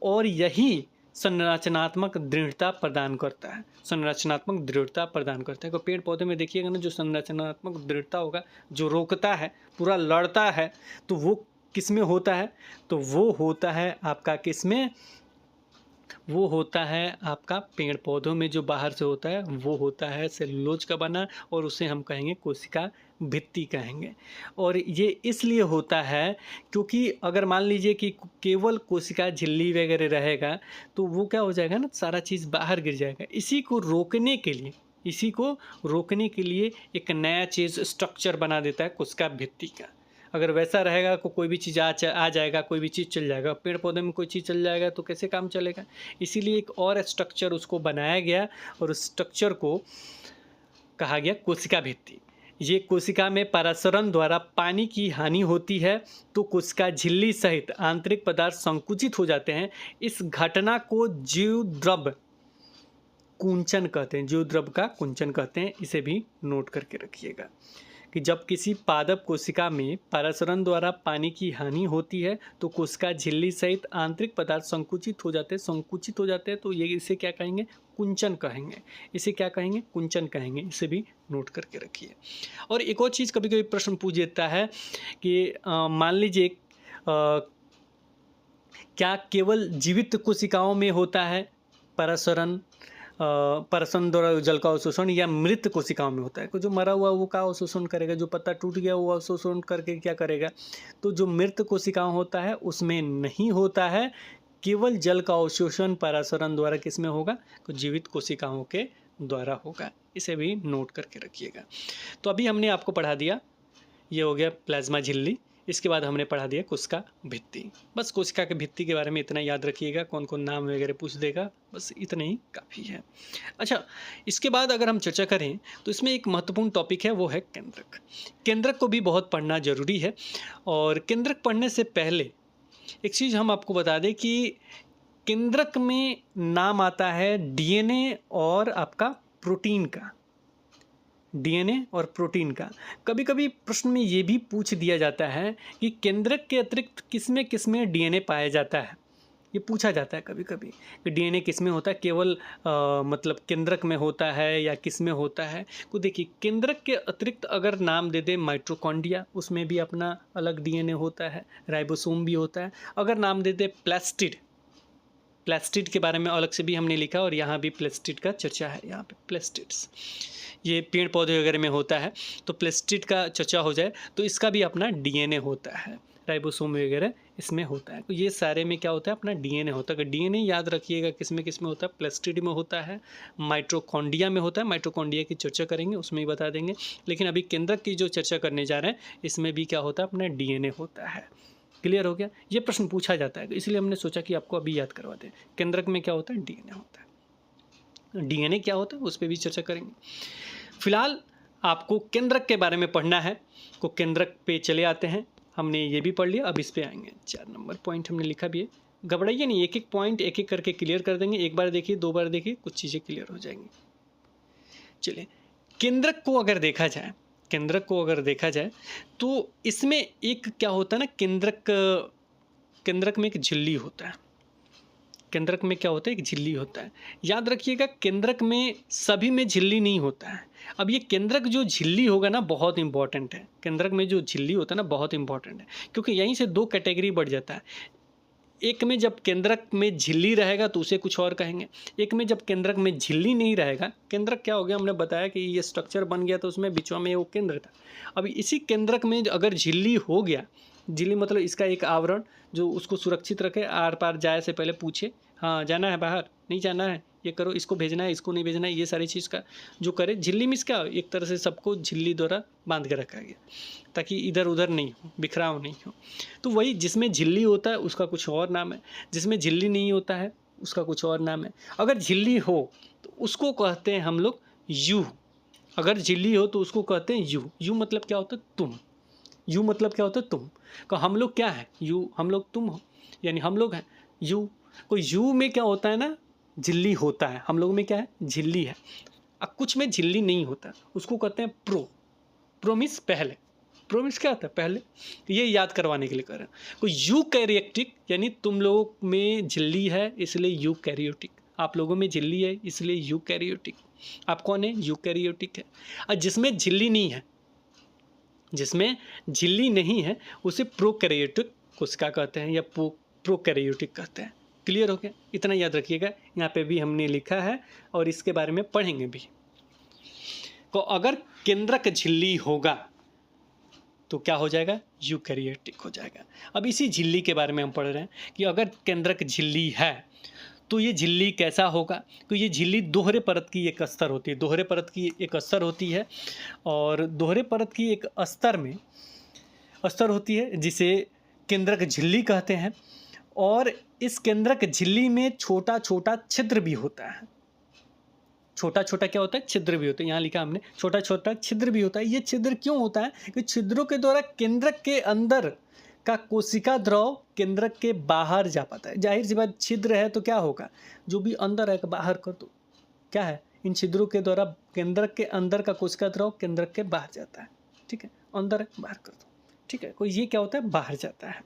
A: और यही संरचनात्मक दृढ़ता प्रदान करता है। संरचनात्मक दृढ़ता प्रदान करता है। तो पेड़ पौधे में देखिएगा ना, जो संरचनात्मक दृढ़ता होगा, जो रोकता है, पूरा लड़ता है, तो वो किस में होता है? तो वो होता है आपका किस में? वो होता है आपका पेड़ पौधों में। जो बाहर से होता है वो होता है सेलुलोज का बना, और उसे हम कहेंगे कोशिका भित्ति कहेंगे। और ये इसलिए होता है क्योंकि अगर मान लीजिए कि केवल कोशिका झिल्ली वगैरह रहेगा तो वो क्या हो जाएगा ना, सारा चीज़ बाहर गिर जाएगा। इसी को रोकने के लिए एक नया चीज़ स्ट्रक्चर बना देता है कोशिका भित्ति का। अगर वैसा रहेगा तो कोई भी चीज़ आ जाएगा, कोई भी चीज़ चल जाएगा। पेड़ पौधे में कोई चीज़ चल जाएगा तो कैसे काम चलेगा? इसीलिए एक और स्ट्रक्चर उसको बनाया गया, और उस स्ट्रक्चर को कहा गया कोशिका भित्ति। ये कोशिका में परासरण द्वारा पानी की हानि होती है तो कोशिका झिल्ली सहित आंतरिक पदार्थ संकुचित हो जाते हैं। इस घटना को जीवद्रव कुंचन कहते हैं। जीवद्रव का कुंचन कहते हैं। इसे भी नोट करके रखिएगा कि जब किसी पादप कोशिका में परासरण द्वारा पानी की हानि होती है तो कोशिका झिल्ली सहित आंतरिक पदार्थ संकुचित हो जाते हैं तो ये इसे क्या कहेंगे? कुंचन कहेंगे। इसे क्या कहेंगे? कुंचन कहेंगे। इसे भी नोट करके रखिए। और एक और चीज़ कभी कभी प्रश्न पूछ देता है कि मान लीजिए क्या केवल जीवित कोशिकाओं में होता है परासरण द्वारा जल का अवशोषण, या मृत कोशिकाओं में होता है? जो मरा हुआ वो का अवशोषण करेगा? जो पत्ता टूट गया वो अवशोषण करके क्या करेगा? तो जो मृत कोशिकाओं होता है उसमें नहीं होता है। केवल जल का अवशोषण परासरण द्वारा किस में होगा? तो जीवित कोशिकाओं के द्वारा होगा। इसे भी नोट करके रखिएगा। तो अभी हमने आपको पढ़ा दिया, ये हो गया प्लाज्मा झिल्ली, इसके बाद हमने पढ़ा दिया कोशिका भित्ति। बस कोशिका के भित्ति के बारे में इतना याद रखिएगा, कौन कौन नाम वगैरह पूछ देगा, बस इतना ही काफ़ी है। अच्छा, इसके बाद अगर हम चर्चा करें तो इसमें एक महत्वपूर्ण टॉपिक है, वो है केंद्रक। केंद्रक को भी बहुत पढ़ना जरूरी है। और केंद्रक पढ़ने से पहले एक चीज़ हम आपको बता दें कि केंद्रक में नाम आता है डीएनए और आपका प्रोटीन का। डीएनए और प्रोटीन का कभी कभी प्रश्न में ये भी पूछ दिया जाता है कि केंद्रक के अतिरिक्त किसमें किसमें डीएनए पाया जाता है। ये पूछा जाता है कभी कभी कि डीएनए किसमें होता है, केवल मतलब केंद्रक में होता है या किसमें होता है। तो देखिए, केंद्रक के अतिरिक्त अगर नाम दे दे माइटोकॉन्ड्रिया, उसमें भी अपना अलग डीएनए होता है, राइबोसोम भी होता है। अगर नाम दे दे प्लास्टिड, प्लास्टिड के बारे में अलग से भी हमने लिखा और यहाँ भी प्लास्टिड का चर्चा है। यहाँ पे प्लास्टिड्स ये पेड़ पौधे वगैरह में होता है, तो प्लास्टिड का चर्चा हो जाए तो इसका भी अपना डीएनए होता है, राइबोसोम वगैरह इसमें होता है। तो ये सारे में क्या होता है, अपना डीएनए होता है। डीएनए याद रखिएगा किसमें किसमें होता है, प्लास्टिड में होता है, माइटोकॉन्ड्रिया में होता है। माइटोकॉन्ड्रिया की चर्चा करेंगे, उसमें ही बता देंगे। लेकिन अभी केंद्रक की जो चर्चा करने जा रहे हैं, इसमें भी क्या होता है, अपना डीएनए होता है। क्लियर हो गया? ये प्रश्न पूछा जाता है, इसलिए हमने सोचा कि आपको अभी याद करवा दें। केंद्रक में क्या होता है, डीएनए होता है। डीएनए क्या होता है उस पर भी चर्चा करेंगे। फिलहाल आपको केंद्रक के बारे में पढ़ना है, तो केंद्रक पे चले आते हैं। हमने ये भी पढ़ लिया, अब इस पे आएंगे। 4 नंबर पॉइंट हमने लिखा भी है, घबराइए नहीं, एक एक पॉइंट एक एक करके क्लियर कर देंगे। एक बार देखिए, 2 बार देखिए, कुछ चीज़ें क्लियर हो जाएंगी। चलिए, केंद्रक को अगर देखा जाए, केंद्रक को अगर देखा जाए तो इसमें एक क्या होता है ना, केंद्रक में एक झिल्ली होता है। केंद्रक में क्या होता है, एक झिल्ली होता है। याद रखिएगा, केंद्रक में सभी में झिल्ली नहीं होता है। अब ये केंद्रक जो झिल्ली होगा ना, बहुत इंपॉर्टेंट है। केंद्रक में जो झिल्ली होता है ना, बहुत इंपॉर्टेंट है, क्योंकि यहीं से 2 कैटेगरी बढ़ जाता है। एक में जब केंद्रक में झिल्ली रहेगा तो उसे कुछ और कहेंगे, एक में जब केंद्रक में झिल्ली नहीं रहेगा। केंद्रक क्या हो गया, हमने बताया कि ये स्ट्रक्चर बन गया तो उसमें बीचों में वो केंद्र था। अब इसी केंद्रक में अगर झिल्ली हो गया, झिल्ली मतलब इसका एक आवरण जो उसको सुरक्षित रखे, आर पार जाए से पहले पूछे, हाँ जाना है बाहर, नहीं जाना है, ये करो, इसको भेजना है, इसको नहीं भेजना है, ये सारी चीज़ का जो करे। झिल्ली में क्या, एक तरह से सबको झिल्ली द्वारा बांध के रखा गया ताकि इधर उधर नहीं हो, बिखराव नहीं हो। तो वही, जिसमें झिल्ली होता है उसका कुछ और नाम है, जिसमें झिल्ली नहीं होता है उसका कुछ और नाम है। अगर झिल्ली हो तो उसको कहते हैं हम लोग यू। अगर झिल्ली हो तो उसको कहते हैं यू। यू मतलब क्या होता है, तुम। यू मतलब क्या होता है, तुम। तो हम लोग क्या है, यू, हम लोग तुम हो, यानी हम लोग हैं यू। कोई यू में क्या होता है ना, झिल्ली होता है, हम लोग में क्या है, झिल्ली है। अब कुछ में झिल्ली नहीं होता, उसको कहते हैं प्रो। प्रो मीन्स पहले, प्रो मीन्स क्या होता है, पहले। ये याद करवाने के लिए कर रहे हैं। कोई यूकैरियोटिक, यानी तुम लोगों में झिल्ली है इसलिए यूकैरियोटिक, आप लोगों में झिल्ली है इसलिए यूकैरियोटिक। आप कौन है, यूकैरियोटिक है। और जिसमें झिल्ली नहीं है, जिसमें झिल्ली नहीं है उसे प्रोकैरियोटिक कोशिका कहते हैं या प्रोकैरियोटिक कहते हैं। क्लियर हो गया? इतना याद रखिएगा, यहाँ पे भी हमने लिखा है और इसके बारे में पढ़ेंगे भी। तो अगर केंद्रक झिल्ली होगा तो क्या हो जाएगा, यूकैरियोटिक हो जाएगा। अब इसी झिल्ली के बारे में हम पढ़ रहे हैं कि अगर केंद्रक झिल्ली है तो ये झिल्ली कैसा होगा। तो ये झिल्ली दोहरे परत की एक अस्तर होती है, दोहरे परत की एक अस्तर होती है। और दोहरे परत की एक अस्तर में अस्तर होती है जिसे केंद्रक झिल्ली कहते हैं। और इस केंद्रक झिल्ली में छोटा छोटा छिद्र भी होता है। छोटा छोटा क्या होता है, छिद्र भी होता है। यहाँ लिखा हमने, छोटा छोटा छिद्र भी होता है। ये छिद्र क्यों होता है, कि छिद्रों के द्वारा केंद्रक के अंदर का कोशिका द्रव केंद्रक के बाहर जा पाता है। जाहिर सी बात, छिद्र है तो क्या होगा, जो भी अंदर है बाहर कर दो, क्या है, इन छिद्रों के द्वारा केंद्रक के अंदर का कोशिका द्रव केंद्रक के बाहर जाता है। ठीक है, अंदर है बाहर कर दो, ठीक है। कोई ये क्या होता है, बाहर जाता है।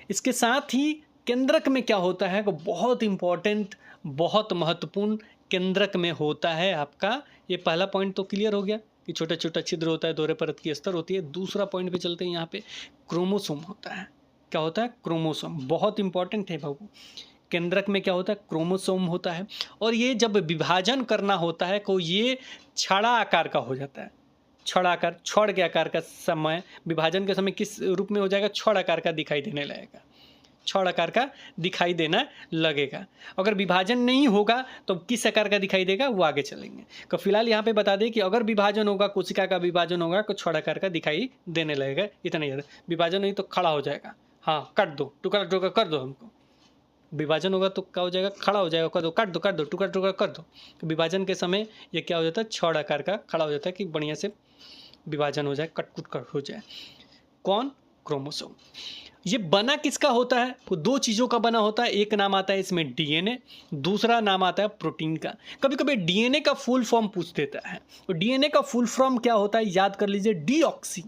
A: इसके साथ ही केंद्रक में क्या होता है, बहुत इंपॉर्टेंट, बहुत महत्वपूर्ण केंद्रक में होता है आपका, ये पहला पॉइंट तो क्लियर हो गया कि छोटा छोटा छिद्र होता है, दोहरे परत की अस्तर होती है। दूसरा पॉइंट पे चलते हैं, यहाँ पे क्रोमोसोम होता है। क्या होता है, क्रोमोसोम, बहुत इंपॉर्टेंट है बाबू। केंद्रक में क्या होता है, क्रोमोसोम होता है। और ये जब विभाजन करना होता है तो ये छड़ा आकार का हो जाता है। छड़ आकार, छड़ के आकार का समय, विभाजन के समय किस रूप में हो जाएगा, छड़ आकार का दिखाई देने लगेगा। छड़ आकार का दिखाई देना लगेगा। अगर विभाजन नहीं होगा तो किस आकार का दिखाई देगा वो आगे चलेंगे। तो फिलहाल यहाँ पे बता दें कि अगर विभाजन होगा, कोशिका का विभाजन होगा तो छड़ आकार का दिखाई देने लगेगा, इतना याद। विभाजन नहीं तो खड़ा हो जाएगा, हाँ काट दो, टुकड़ा टुकड़ा कर दो हमको। विभाजन होगा तो क्या हो जाएगा, खड़ा हो जाएगा, कर दो, काट दो, टुकड़ा टुकड़ा कर दो। तो विभाजन के समय ये क्या हो जाता है, छड़ आकार का खड़ा हो जाता है कि बढ़िया से विभाजन हो जाए, कट कट हो जाए। कौन, क्रोमोसोम। ये बना किसका होता है, वो दो चीज़ों का बना होता है। एक नाम आता है इसमें डीएनए, दूसरा नाम आता है प्रोटीन का। कभी कभी डीएनए का फुल फॉर्म पूछ देता है, तो डीएनए का फुल फॉर्म क्या होता है याद कर लीजिए, डीऑक्सी,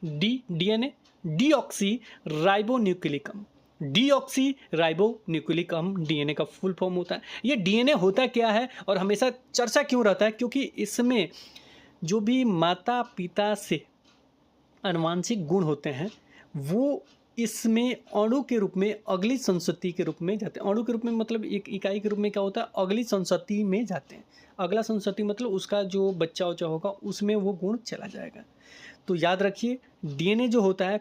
A: डीएनए डीऑक्सी राइबोन्यूक्लिक अम्ल। डीऑक्सी राइबोन्यूक्लिक अम्ल डीएनए का फुल फॉर्म होता है। ये डीएनए होता क्या है और हमेशा चर्चा क्यों रहता है, क्योंकि इसमें जो भी माता पिता से आनुवांशिक गुण होते हैं वो इसमें अणु के रूप में अगली संतति के रूप में जाते हैं। अणु के रूप में मतलब एक इकाई के रूप में क्या होता है, अगली संतति में जाते हैं। अगला संतति मतलब उसका जो बच्चा उच्चा होगा उसमें वो गुण चला जाएगा। तो याद रखिए डीएनए जो होता है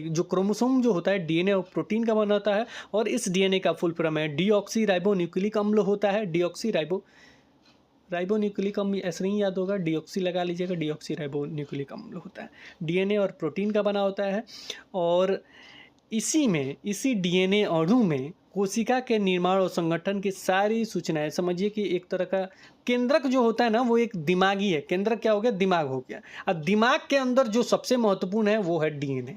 A: जो क्रोमोसोम जो होता है डीएनए और प्रोटीन का बना होता है, और इस डीएनए का फुल फॉर्म है डीऑक्सी राइबोन्यूक्लिक अम्ल होता है। डीऑक्सी राइबोन्यूक्लिक अम्ल ऐसे नहीं याद होगा, डीऑक्सी लगा लीजिएगा, डीऑक्सी राइबोन्यूक्लिक अम्ल होता है। डीएनए और प्रोटीन का बना होता है, और इसी डीएनए अणु में कोशिका के निर्माण और संगठन की सारी सूचनाएं, समझिए कि एक तरह का केंद्रक जो होता है ना वो एक दिमागी है। केंद्रक क्या हो गया, दिमाग हो गया। अब दिमाग के अंदर जो सबसे महत्वपूर्ण है वो है डीएनए।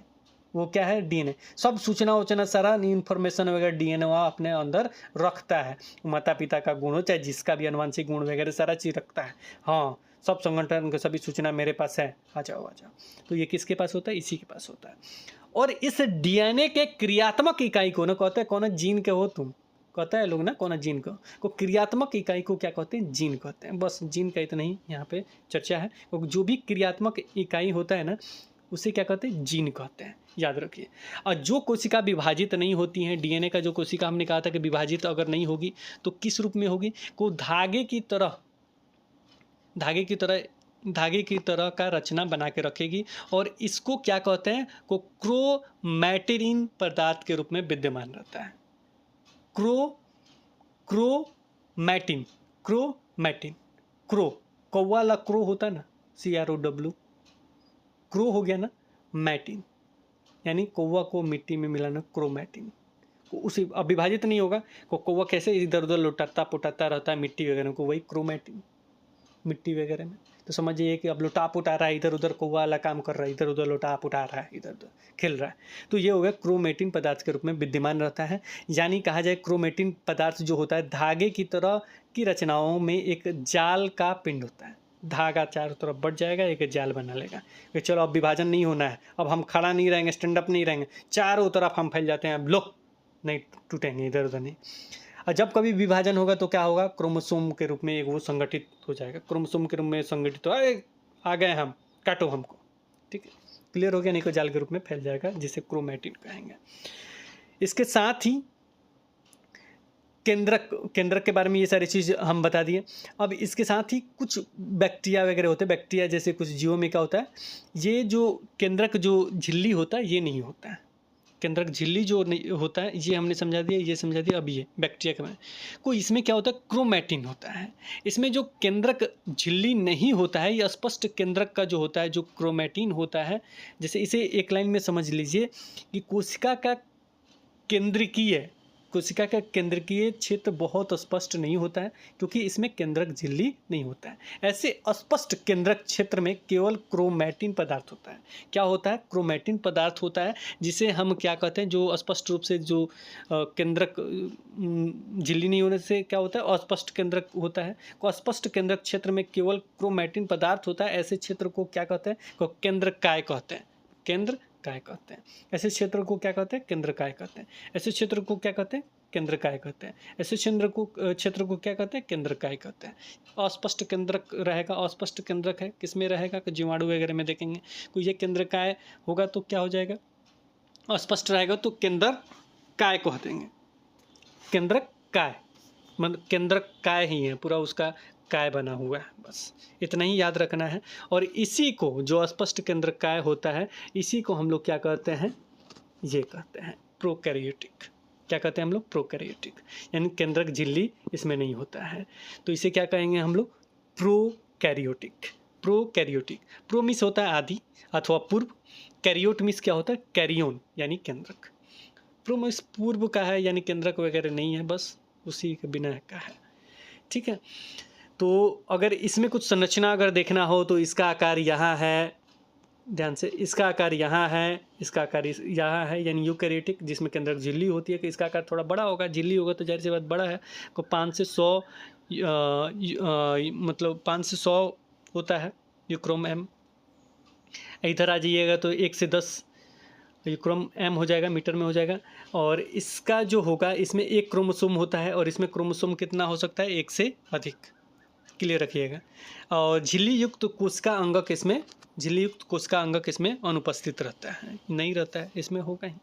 A: वो क्या है, डीएनए। सब सूचना वचना सारा इन्फॉर्मेशन वगैरह डीएनए वहाँ अपने अंदर रखता है। माता पिता का गुण हो चाहे जिसका भी अनुवांशिक गुण वगैरह सारा चीज़ रखता है। हाँ सब संगठन की सभी सूचना मेरे पास है, आ जाओ। तो ये किसके पास होता है, इसी के पास होता है। और इस डीएनए के क्रियात्मक इकाई को ना कहते हैं, कौन जीन के हो तुम, कहता है लोग ना कौन जीन को क्रियात्मक इकाई को क्या कहते हैं, जीन कहते हैं। बस जीन का इतना ही यहाँ पे चर्चा है। जो भी क्रियात्मक इकाई होता है ना उसे क्या कहते हैं, जीन कहते हैं, याद रखिए। और जो कोशिका विभाजित नहीं होती हैं, डीएनए का जो कोशिका हमने कहा था कि विभाजित अगर नहीं होगी तो किस रूप में होगी, को धागे की तरह का रचना बना के रखेगी, और इसको क्या कहते हैं, को क्रोमैटिन पदार्थ के रूप में विद्यमान रहता है। क्रोमैटिन क्रो कौवा ला क्रो होता है ना, CROW, क्रो हो गया ना, मैटिन यानी कौवा को मिट्टी में मिलाना, क्रोमैटिन। उसी अब विभाजित नहीं होगा, कौवा कैसे इधर उधर लुटाता पुटाता रहता है मिट्टी वगैरह को, वही क्रोमैटिन मिट्टी वगैरह में। तो समझिए कि अब लुटा पुटा रहा है इधर उधर, कौवा वाला काम कर रहा है, इधर उधर लुटा पुटा रहा है, इधर उधर खेल रहा है। तो ये हो गया क्रोमैटिन पदार्थ के रूप में विद्यमान रहता है। यानी कहा जाए क्रोमैटिन पदार्थ जो होता है धागे की तरह की रचनाओं में एक जाल का पिंड होता है। धागा चारों तरफ बढ़ जाएगा, एक जाल बना लेगा कि चलो अब विभाजन नहीं होना है, अब हम खड़ा नहीं रहेंगे, स्टैंड अप नहीं रहेंगे, चारों तरफ हम फैल जाते हैं, अब लो नहीं टूटेंगे, इधर उधर नहीं। और जब कभी विभाजन होगा तो क्या होगा, क्रोमोसोम के रूप में एक वो संगठित हो जाएगा। क्रोमोसोम के रूप में संगठित हो, अरे आ गए हम, काटो हमको, ठीक है, क्लियर हो गया। नहीं तो जाल के रूप में फैल जाएगा, जिसे क्रोमैटिन कहेंगे। इसके साथ ही केंद्रक के बारे में ये सारी चीज़ हम बता दिए। अब इसके साथ ही कुछ बैक्टीरिया वगैरह होते हैं, बैक्टीरिया जैसे कुछ जीवों में क्या होता है, ये जो केंद्रक जो झिल्ली होता है ये नहीं होता है। केंद्रक झिल्ली जो नहीं होता है ये हमने समझा दिया, ये समझा दिया। अब ये बैक्टीरिया के बारे में को इसमें क्या होता है, क्रोमैटिन होता है। इसमें जो केंद्रक झिल्ली नहीं होता है, ये स्पष्ट केंद्रक का जो होता है, जो क्रोमैटिन होता है, जैसे इसे एक लाइन में समझ लीजिए कि कोशिका का केंद्रकीय क्षेत्र बहुत स्पष्ट नहीं होता है, क्योंकि इसमें केंद्रक झिल्ली नहीं होता है। ऐसे अस्पष्ट केंद्रक क्षेत्र में केवल क्रोमैटिन पदार्थ होता है। क्या होता है, क्रोमैटिन पदार्थ होता है, जिसे हम क्या कहते हैं, जो स्पष्ट रूप से जो केंद्रक झिल्ली नहीं होने से क्या होता है, अस्पष्ट केंद्रक होता है। को अस्पष्ट केंद्रक क्षेत्र में केवल क्रोमैटिन पदार्थ होता है। ऐसे क्षेत्र को क्या कहते हैं, को केंद्रकाय कहते हैं, केंद्रकाय कहते हैं। ऐसे क्षेत्र को क्या कहते हैं, केंद्रकाय कहते हैं। ऐसे क्षेत्र को क्या कहते हैं, केंद्रकाय कहते हैं। ऐसे क्षेत्र को क्या कहते हैं, केंद्रकाय कहते हैं। अस्पष्ट केंद्रक रहेगा, अस्पष्ट केंद्रक है किसमें रहेगा, जीवाणु वगैरह में देखेंगे। तो ये केंद्रकाय होगा तो क्या हो जाएगा, अस्पष्ट रहेगा तो केंद्रकाय कह देंगे। केंद्रकाय मतलब केंद्रकाय ही है, पूरा उसका काय बना हुआ है, बस इतना ही याद रखना है। और इसी को जो अस्पष्ट केंद्रकाय होता है, इसी को हम लोग क्या कहते हैं, ये कहते हैं प्रोकैरियोटिक। क्या कहते हैं हम लोग? प्रोकैरियोटिक, यानी केंद्रक झिल्ली इसमें नहीं होता है, तो इसे क्या कहेंगे हम लोग? प्रोकैरियोटिक। प्रोकैरियोटिक, प्रो मीन्स होता है आदि अथवा पूर्व, कैरियोट मीन्स क्या होता है? कैरियोन यानी केंद्रक। प्रो मीन्स पूर्व का है यानी केंद्रक वगैरह नहीं है, बस उसी के बिना का है, ठीक है। तो अगर इसमें कुछ संरचना अगर देखना हो तो इसका आकार यहाँ है, ध्यान से, इसका आकार यहाँ है, इसका आकार यहाँ है, यानी यूकैरियोटिक जिसमें केंद्रक झिल्ली होती है कि इसका आकार थोड़ा बड़ा होगा, झिल्ली होगा तो जाहिर सी बात बड़ा है, को 5 से 100 मतलब 5 से 100 होता है यूक्रोम एम। इधर आ जाइएगा तो 1 से 10 यूक्रोम एम हो जाएगा, मीटर में हो जाएगा। और इसका जो होगा, इसमें एक क्रोमोसोम होता है और इसमें क्रोमोसोम कितना हो सकता है? 1 से अधिक, क्लियर रखिएगा। और झिल्ली युक्त कोशिका अंगक इसमें, झिल्ली युक्त कोशिका अंगक इसमें अनुपस्थित रहता है, नहीं रहता है, इसमें होगा ही।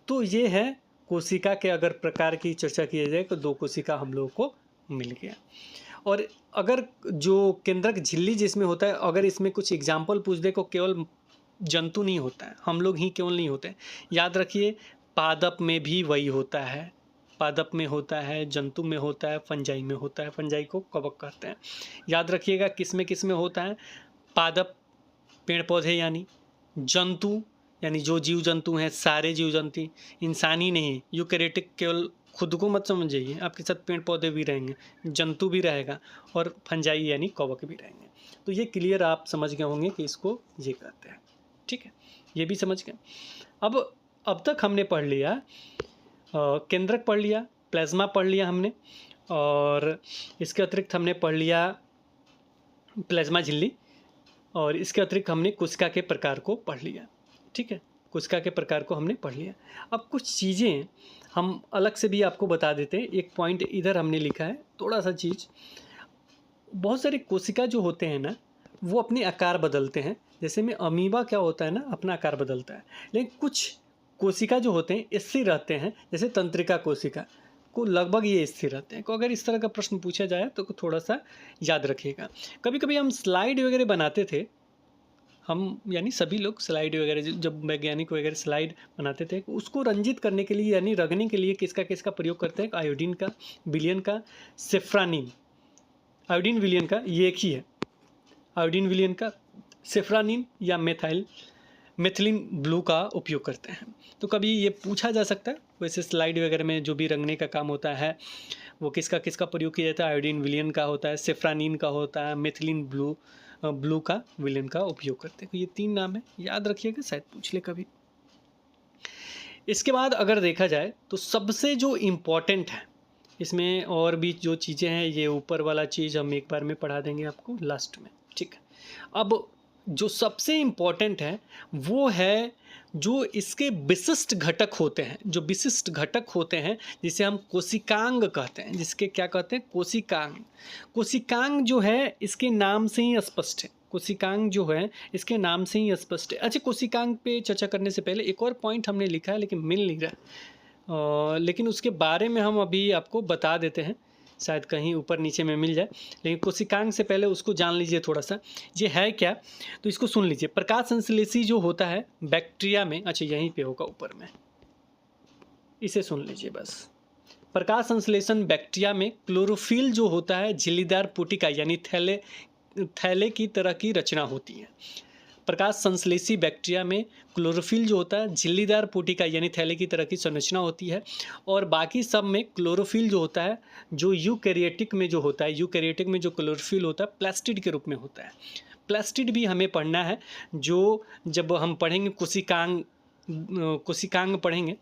A: तो ये है कोशिका के अगर प्रकार की चर्चा की जाए तो 2 कोशिका हम लोगों को मिल गया। और अगर जो केंद्रक झिल्ली जिसमें होता है, अगर इसमें कुछ एग्जाम्पल पूछ दे तो केवल जंतु नहीं होता है, हम लोग ही केवल नहीं होते हैं, याद रखिए पादप में भी वही होता है, पादप में होता है, जंतु में होता है, फंजाई में होता है, फंजाई को कवक कहते हैं। याद रखिएगा किस में होता है? पादप पेड़ पौधे यानी, जंतु यानी जो जीव जंतु हैं, सारे जीव जंतु, इंसानी नहीं, यूकैरियोटिक केवल खुद को मत समझिए, आपके साथ पेड़ पौधे भी रहेंगे, जंतु भी रहेगा, और फंजाई यानी कवक भी रहेंगे। तो ये क्लियर आप समझ गए होंगे कि इसको ये कहते हैं, ठीक है, ये भी समझ गए। अब तक हमने पढ़ लिया केंद्रक पढ़ लिया, प्लाज्मा पढ़ लिया हमने, और इसके अतिरिक्त हमने पढ़ लिया प्लाज्मा झिल्ली, और इसके अतिरिक्त हमने कोशिका के प्रकार को पढ़ लिया, ठीक है, कोशिका के प्रकार को हमने पढ़ लिया। अब कुछ चीज़ें हम अलग से भी आपको बता देते हैं। एक पॉइंट इधर हमने लिखा है, थोड़ा सा चीज़, बहुत सारे कोशिका जो होते हैं ना, वो अपने आकार बदलते हैं। जैसे में अमीबा क्या होता है ना, अपना आकार बदलता है, लेकिन कुछ कोशिका जो होते हैं स्थिर रहते हैं, जैसे तंत्रिका कोशिका को लगभग ये स्थिर रहते हैं। तो अगर इस तरह का प्रश्न पूछा जाए तो थोड़ा सा याद रखिएगा। कभी कभी हम स्लाइड वगैरह बनाते थे, हम यानी सभी लोग स्लाइड वगैरह, जब वैज्ञानिक वगैरह स्लाइड बनाते थे, उसको रंजित करने के लिए यानी रंगने के लिए किसका प्रयोग करते हैं? आयोडीन का, विलियन का, सेफ्रानिन। आयोडीन विलियन का ये एक ही है, आयोडीन विलियन का, सेफ्रानिन या मेथिलीन ब्लू का उपयोग करते हैं। तो कभी ये पूछा जा सकता है, वैसे स्लाइड वगैरह में जो भी रंगने का काम होता है वो किसका प्रयोग किया जाता है? आयोडीन विलियन का होता है, सेफ्रानिन का होता है, मेथिलीन ब्लू का, विलियन का उपयोग करते हैं। तो ये 3 नाम है, याद रखिएगा, शायद पूछ ले कभी। इसके बाद अगर देखा जाए तो सबसे जो इम्पोर्टेंट है इसमें, और भी जो चीज़ें हैं, ये ऊपर वाला चीज़ हम एक बार में पढ़ा देंगे आपको लास्ट में, ठीक है। अब जो सबसे इम्पोर्टेंट है वो है जो इसके विशिष्ट घटक होते हैं, जो विशिष्ट घटक होते हैं जिसे हम कोशिकांग कहते हैं, जिसके क्या कहते हैं? कोशिकांग। कोशिकांग जो है इसके नाम से ही स्पष्ट है, कोशिकांग जो है इसके नाम से ही स्पष्ट है। अच्छा, कोशिकांग पे चर्चा करने से पहले एक और पॉइंट हमने लिखा है लेकिन मिल नहीं रहा, लेकिन उसके बारे में हम अभी आपको बता देते हैं, शायद कहीं ऊपर नीचे में मिल जाए। लेकिन कोशिकांग से पहले उसको जान लीजिए थोड़ा सा, ये है क्या, तो इसको सुन लीजिए। प्रकाश संश्लेषी जो होता है बैक्टीरिया में, अच्छा यहीं पे होगा ऊपर में, इसे सुन लीजिए बस। प्रकाश संश्लेषण बैक्टीरिया में क्लोरोफिल जो होता है झिल्लीदार पुटिका यानी थैले की तरह की रचना होती है। प्रकाश संश्लेषी बैक्टीरिया में क्लोरोफिल जो होता है झिल्लीदार पुटिका यानी थैले की तरह की संरचना होती है, और बाकी सब में क्लोरोफिल जो होता है, जो यूकैरियोटिक में जो होता है, यूकैरियोटिक में जो क्लोरोफिल होता है प्लास्टिड के रूप में होता है। प्लास्टिड भी हमें पढ़ना है, जो जब हम पढ़ेंगे कोशिकांग पढ़ेंगे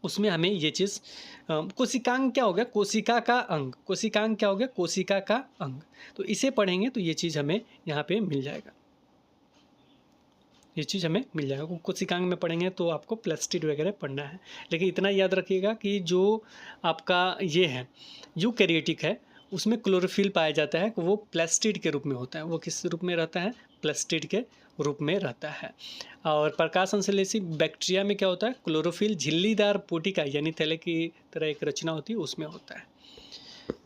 A: उसमें हमें ये चीज़, कोशिकांग क्या हो गया? कोशिका का अंग। कोशिकांग क्या हो गया? कोशिका का अंग। तो इसे पढ़ेंगे तो ये चीज़ हमें यहाँ पे मिल जाएगा, ये चीज़ हमें मिल जाएगा। कोशिकांग में पढ़ेंगे तो आपको प्लास्टिड वगैरह पढ़ना है, लेकिन इतना याद रखिएगा कि जो आपका ये है यूकैरियोटिक है उसमें क्लोरोफिल पाया जाता है, वो प्लास्टिड के रूप में होता है। वो किस रूप में रहता है? प्लास्टिड के रूप में रहता है। और प्रकाश संश्लेषी बैक्टीरिया में क्या होता है? क्लोरोफिल झिल्लीदार पुटिका यानी थैले की तरह एक रचना होती है, उसमें होता है।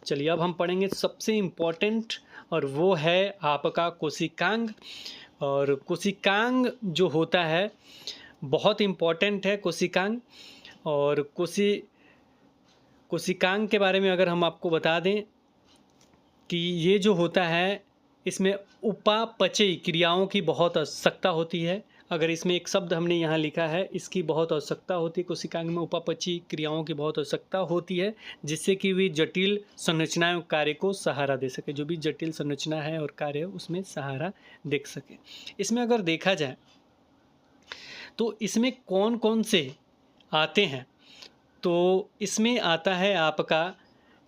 A: चलिए अब हम पढ़ेंगे सबसे इम्पोर्टेंट, और वो है आपका कोशिकांग। और कोशिकांग जो होता है बहुत इम्पॉर्टेंट है कोशिकांग। और कोशिकांग के बारे में अगर हम आपको बता दें कि ये जो होता है इसमें उपापचयी क्रियाओं की बहुत आवश्यकता होती है। अगर इसमें एक शब्द हमने यहाँ लिखा है, इसकी बहुत आवश्यकता होती है, कोशिकांग में उपापचयी क्रियाओं की बहुत आवश्यकता होती है, जिससे कि वे जटिल संरचनाएं और कार्य को सहारा दे सके। जो भी जटिल संरचना है और कार्य है उसमें सहारा दे सके। इसमें अगर देखा जाए तो इसमें कौन कौन से आते हैं, तो इसमें आता है आपका,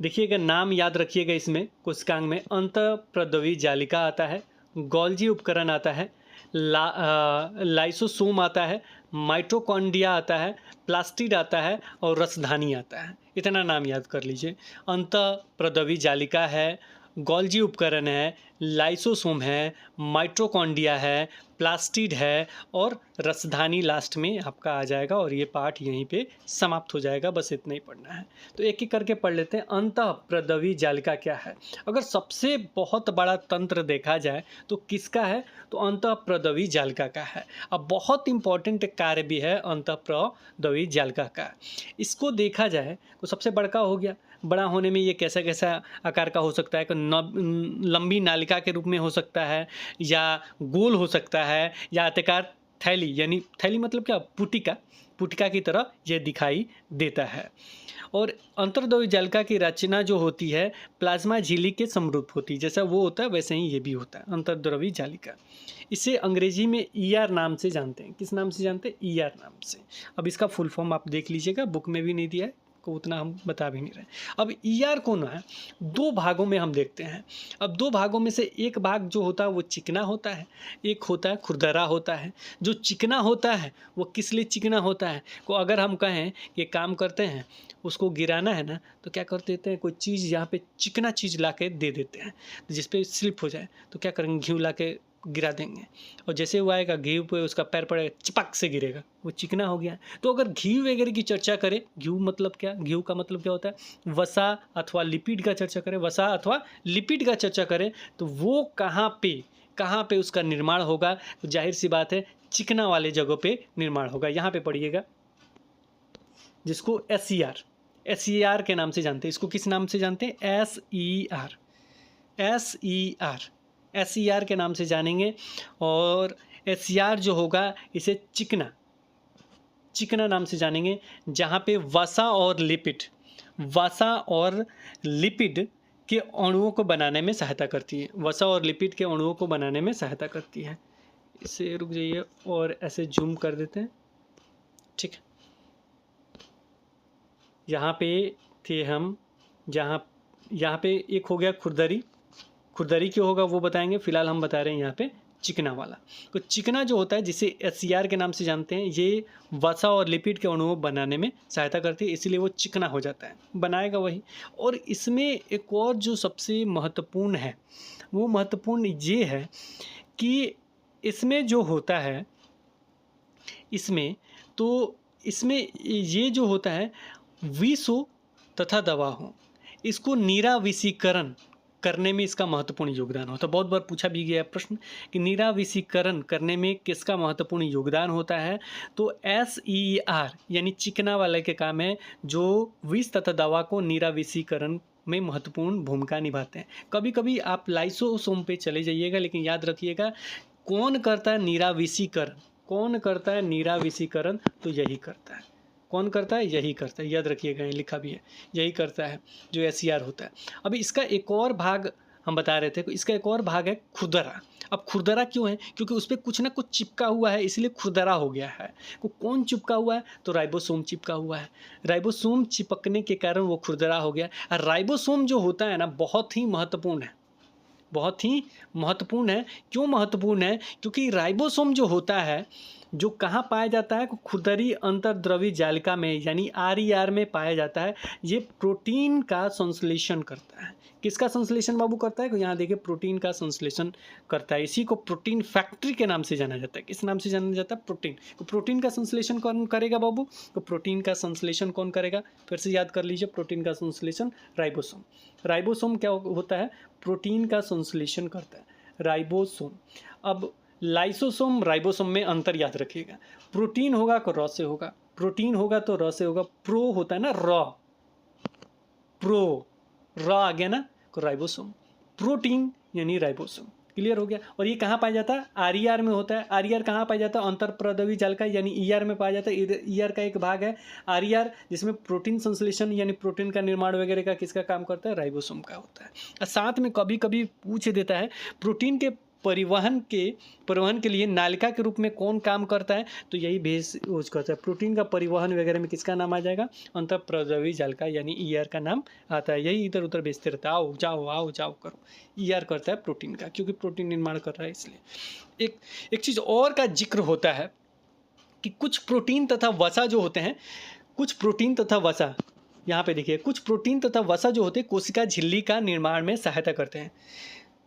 A: देखिएगा नाम याद रखिएगा, इसमें कोशिकांग में अंतःप्रद्रवी जालिका आता है, गोल्जी उपकरण आता है, लाइसोसोम आता है, माइटोकॉन्ड्रिया आता है, प्लास्टिड आता है और रसधानी आता है। इतना नाम याद कर लीजिए। अंतःप्रद्रवी जालिका है, गोल्जी उपकरण है, लाइसोसोम है, माइटोकॉन्ड्रिया है, प्लास्टिड है और रसधानी लास्ट में आपका आ जाएगा। और ये पाठ यहीं पे समाप्त हो जाएगा, बस इतना ही पढ़ना है। तो एक एक करके पढ़ लेते हैं। अंतःप्रद्रवी जालिका क्या है? अगर सबसे बहुत बड़ा तंत्र देखा जाए तो किसका है? तो अंतःप्रद्रवी जालिका का है। अब बहुत इंपॉर्टेंट कार्य भी है अंतःप्रद्रवी जालिका का। इसको देखा जाए तो सबसे बड़का हो गया। बड़ा होने में ये कैसा कैसा आकार का हो सकता है? लंबी नालिका के रूप में हो सकता है, या गोल हो सकता है, या आयताकार थैली, यानी थैली मतलब क्या, पुटिका की तरह यह दिखाई देता है। और अंतर्द्रव्य जालिका की रचना जो होती है प्लाज्मा झिल्ली के समरूप होती है। जैसा वो होता है वैसे ही ये भी होता है अंतर्द्रव्य जालिका। इसे अंग्रेजी में ER नाम से जानते हैं। किस नाम से जानते हैं? ER नाम से। अब इसका फुल फॉर्म आप देख लीजिएगा, बुक में भी नहीं दिया है, को उतना हम बता भी नहीं रहे। अब ER कौन है? दो भागों में हम देखते हैं। अब दो भागों में से एक भाग जो होता है वो चिकना होता है, एक होता है खुरदरा होता है। जो चिकना होता है वो किस लिए चिकना होता है? को अगर हम कहें कि काम करते हैं, उसको गिराना है ना, तो क्या कर देते हैं, कोई चीज़ यहाँ पे चिकना चीज़ ला के दे देते हैं, तो जिस पे स्लिप हो जाए तो क्या करेंगे, घी ला के गिरा देंगे, और जैसे वो आएगा घी पे उसका पैर पड़ेगा, चिपक से गिरेगा, वो चिकना हो गया। तो अगर घी वगैरह की चर्चा करें, घी मतलब क्या, घी का मतलब क्या होता है? वसा अथवा लिपिड का चर्चा करें, वसा अथवा लिपिड का चर्चा करें, तो वो कहाँ पे उसका निर्माण होगा? तो जाहिर सी बात है चिकना वाले जगहों पे निर्माण होगा। यहाँ पे पढ़िएगा, जिसको SER के नाम से जानते हैं। इसको किस नाम से जानते हैं? SER के नाम से जानेंगे। और SER जो होगा इसे चिकना नाम से जानेंगे, जहाँ पे वसा और लिपिड के अणुओं को बनाने में सहायता करती है। वसा और लिपिड के अणुओं को बनाने में सहायता करती है। इसे रुक जाइए और ऐसे जूम कर देते हैं, ठीक है। यहाँ पे थे हम, यहाँ पे एक हो गया खुरदरी क्यों होगा वो बताएंगे। फिलहाल हम बता रहे हैं यहाँ पे चिकना वाला। तो चिकना जो होता है, जिसे SER के नाम से जानते हैं, ये वसा और लिपिड के अणुओं बनाने में सहायता करती है, इसीलिए वो चिकना हो जाता है, बनाएगा वही। और इसमें एक और जो सबसे महत्वपूर्ण है, वो महत्वपूर्ण ये है कि इसमें जो होता है, इसमें ये जो होता है विष हो तथा दवा हो, इसको निराविषीकरण करने में इसका महत्वपूर्ण योगदान होता है। बहुत बार पूछा भी गया प्रश्न कि निराविषीकरण करने में किसका महत्वपूर्ण योगदान होता है? तो SER यानी चिकना वाले के काम है, जो विष तथा दवा को निराविषीकरण में महत्वपूर्ण भूमिका निभाते हैं। कभी कभी आप लाइसोसोम पे चले जाइएगा, लेकिन याद रखिएगा कौन करता है निराविषीकरण? तो यही करता है। कौन करता है? यही करता है। याद रखिएगा, लिखा भी है, यही करता है जो SER होता है। अभी इसका एक और भाग हम बता रहे थे, इसका एक और भाग है खुरदरा। अब खुरदरा क्यों है? क्योंकि उस पर कुछ ना कुछ चिपका हुआ है, इसलिए खुरदरा हो गया है। कौन चिपका हुआ है? तो राइबोसोम चिपका हुआ है। राइबोसोम चिपकने के कारण वो खुरदरा हो गया। और राइबोसोम जो होता है ना, बहुत ही महत्वपूर्ण है। क्यों महत्वपूर्ण है? क्योंकि राइबोसोम जो होता है, जो कहाँ पाया जाता है? खुरदरी अंतर्द्रव्य जालिका में, यानी RER में पाया जाता है। ये प्रोटीन का संश्लेषण करता है। किसका संश्लेषण बाबू करता है? यहाँ देखिए, प्रोटीन का संश्लेषण करता है। इसी को प्रोटीन फैक्ट्री के नाम से जाना जाता है। किस नाम से जाना जाता है? प्रोटीन। तो प्रोटीन का संश्लेषण कौन करेगा बाबू? तो प्रोटीन का संश्लेषण कौन करेगा? फिर से याद कर लीजिए, प्रोटीन का संश्लेषण राइबोसोम क्या होता है? प्रोटीन का संश्लेषण करता है राइबोसोम। अब लाइसोसोम राइबोसोम में अंतर याद रखिएगा। प्रोटीन होगा तो र से होगा, प्रोटीन होगा तो र से होगा। प्रो होता है ना र, प्रो र आ गया ना, तो राइबोसोम। प्रोटीन यानी राइबोसोम। क्लियर हो गया। और ये कहाँ पाया जाता है? आर में होता है। आर कहाँ पाया जाता है? अंतर प्रद्रवी जालिका यानी ईआर में पाया जाता है। ईआर का एक भाग है आर, जिसमें प्रोटीन संश्लेषण यानी प्रोटीन का निर्माण वगैरह का किसका काम करता है? राइबोसोम का होता है। और साथ में कभी कभी पूछ देता है प्रोटीन के परिवहन के लिए नालिका के रूप में कौन काम करता है? तो यही भेज करता है। प्रोटीन का परिवहन वगैरह में किसका नाम आ जाएगा? अंतर प्रद्रवी जालिका यानी ईआर का नाम आता है। यही इधर उधर भेजते रहता है, आओ जाओ करो। ईआर करता है प्रोटीन का, क्योंकि प्रोटीन निर्माण कर रहा है इसलिए। एक चीज़ और का जिक्र होता है कि कुछ प्रोटीन तथा वसा जो होते हैं, कुछ प्रोटीन तथा वसा, यहाँ पे देखिए, कुछ प्रोटीन तथा वसा जो होते हैं कोशिका झिल्ली का निर्माण में सहायता करते हैं।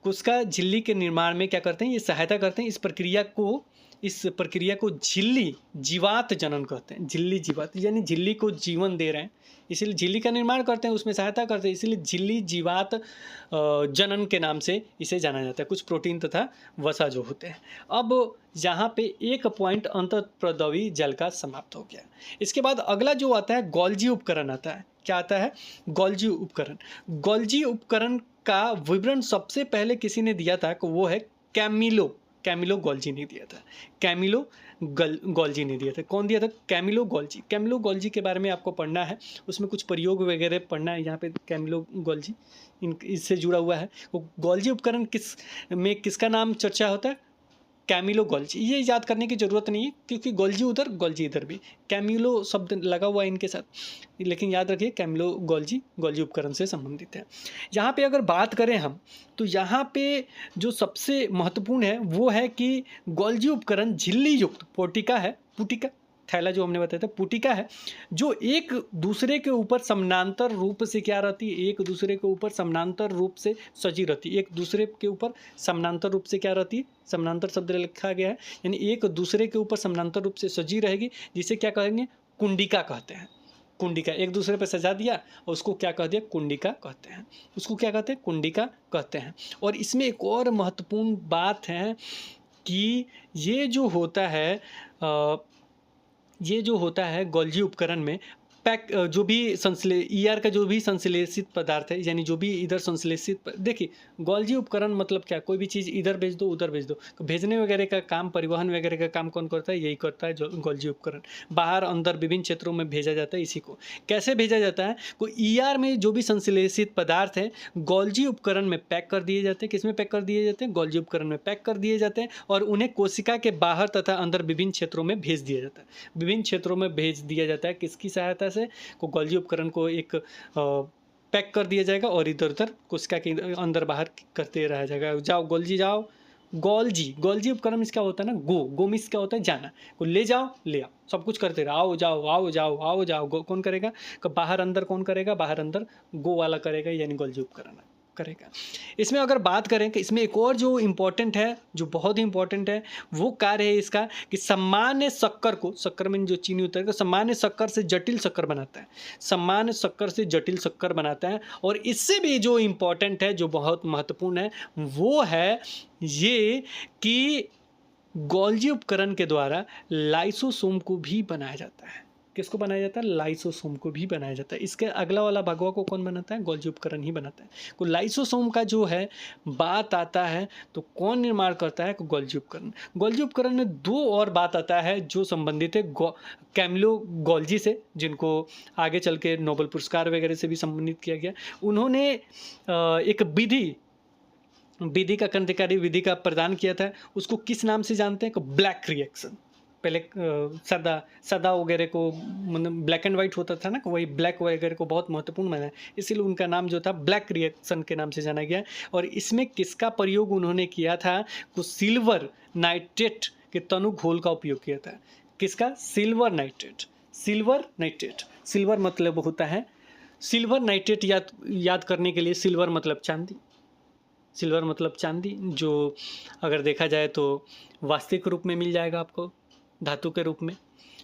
A: कोशिका झिल्ली के निर्माण में क्या करते हैं? ये सहायता करते हैं। इस प्रक्रिया को झिल्ली जीवात जनन कहते हैं। झिल्ली जीवात यानी झिल्ली को जीवन दे रहे हैं, इसीलिए झिल्ली का निर्माण करते हैं, उसमें सहायता करते हैं, इसीलिए झिल्ली जीवात जनन के नाम से इसे जाना जाता है। कुछ प्रोटीन तथा वसा जो होते हैं। अब यहाँ पे एक पॉइंट अंतःप्रद्रवी जालिका समाप्त हो गया। इसके बाद अगला जो आता है गोल्जी उपकरण आता है। क्या आता है? गोल्जी उपकरण। गोल्जी उपकरण का विवरण सबसे पहले किसी ने दिया था? वो है कैमिलो गोल्जी ने दिया था। गोल्जी ने दिया था। कौन दिया था? Camillo Golgi. कैमिलो गोल्जी के बारे में आपको पढ़ना है, उसमें कुछ प्रयोग वगैरह पढ़ना है। यहाँ पे कैमिलो गोल्जी इससे जुड़ा हुआ है। वो गोल्जी उपकरण किसका नाम चर्चा होता है? Camillo Golgi. ये याद करने की ज़रूरत नहीं है, क्योंकि गोल्जी उधर गोल्जी इधर भी, कैमिलो शब्द लगा हुआ है इनके साथ, लेकिन याद रखिए कैमिलो गोल्जी उपकरण से संबंधित है। यहाँ पे अगर बात करें हम, तो यहाँ पे जो सबसे महत्वपूर्ण है वो है कि गोल्जी उपकरण झिल्ली युक्त पुटिका थैला जो हमने बताया था, पुटिका है, जो एक दूसरे के ऊपर समानांतर रूप से क्या रहती है? एक दूसरे के ऊपर समानांतर रूप से सजी रहती है। एक दूसरे के ऊपर समानांतर रूप से क्या रहती है? समानांतर शब्द लिखा गया है, यानी एक दूसरे के ऊपर समानांतर रूप से सजी रहेगी, जिसे क्या कहेंगे? कुंडिका कहते हैं। कुंडिका, एक दूसरे पर सजा दिया और उसको क्या कह दिया? कुंडिका कहते हैं। उसको क्या कहते हैं? कुंडिका कहते हैं। और इसमें एक और महत्वपूर्ण बात है कि ये जो होता है गोल्जी उपकरण में जो भी ईआर का जो भी संश्लेषित पदार्थ है, यानी जो भी इधर संश्लेषित, देखिए गोल्जी उपकरण मतलब क्या? कोई भी चीज़ इधर भेज दो उधर भेज दो, तो भेजने वगैरह का काम, परिवहन वगैरह का काम कौन करता है? यही करता है जो गोल्जी उपकरण। बाहर अंदर विभिन्न क्षेत्रों में भेजा जाता है। इसी को कैसे भेजा जाता है? को ईआर में जो भी संश्लेषित पदार्थ है गोल्जी उपकरण में पैक कर दिए जाते हैं। किस में पैक कर दिए जाते हैं? गोल्जी उपकरण में पैक कर दिए जाते हैं, और उन्हें कोशिका के बाहर तथा अंदर विभिन्न क्षेत्रों में भेज दिया जाता है। विभिन्न क्षेत्रों में भेज दिया जाता है किसकी सहायता से? को गोल्जी उपकरण को एक पैक कर दिया जाएगा और इधर उधर कोशिका के अंदर बाहर करते रहा जाएगा। जाओ गोल्जी जाओ। गोल्जी उपकरण इसका होता है ना गो मिस क्या होता है? जाना। को ले जाओ ले आओ, सब कुछ करते रहो, आओ जाओ। गो कौन करेगा? बाहर अंदर कौन करेगा? बाहर अंदर गो वाला करेगा, यानी गोल्जी उपकरण करेगा। इसमें अगर बात करें कि इसमें एक और जो इम्पोर्टेंट है, जो बहुत ही इंपॉर्टेंट है, वो कार्य है इसका कि सामान्य शक्कर में जो चीनी होता है, सामान्य शक्कर से जटिल शक्कर बनाता है। सामान्य शक्कर से जटिल शक्कर बनाता है। और इससे भी जो इम्पोर्टेंट है, जो बहुत महत्वपूर्ण है, वो है ये कि गोल्जी उपकरण के द्वारा लाइसोसोम को भी बनाया जाता है। किसको बनाया जाता है? लाइसोसोम को भी बनाया जाता है। इसके अगला वाला भागवा को कौन बनाता है? गोल्जी उपकरण ही बनाता है। तो लाइसोसोम का जो है बात आता है, तो कौन निर्माण करता है? गोल्जी उपकरण। गोल्जी उपकरण में दो और बात आता है जो संबंधित है कैमिलो गोल्जी से, जिनको आगे चल के नोबेल पुरस्कार वगैरह से भी संबंधित किया गया। उन्होंने एक विधि का क्रांतिकारी विधि का प्रदान किया था। उसको किस नाम से जानते हैं? Black reaction. पहले सादा वगैरह को, मतलब ब्लैक एंड वाइट होता था ना, वही ब्लैक वगैरह को बहुत महत्वपूर्ण माना है, इसीलिए उनका नाम जो था ब्लैक रिएक्शन के नाम से जाना गया। और इसमें किसका प्रयोग उन्होंने किया था? को सिल्वर नाइट्रेट के तनु घोल का उपयोग किया था। किसका? Silver nitrate. सिल्वर मतलब होता है, सिल्वर नाइट्रेट याद करने के लिए सिल्वर मतलब चांदी, जो अगर देखा जाए तो वास्तविक रूप में मिल जाएगा आपको। धातु के रूप में,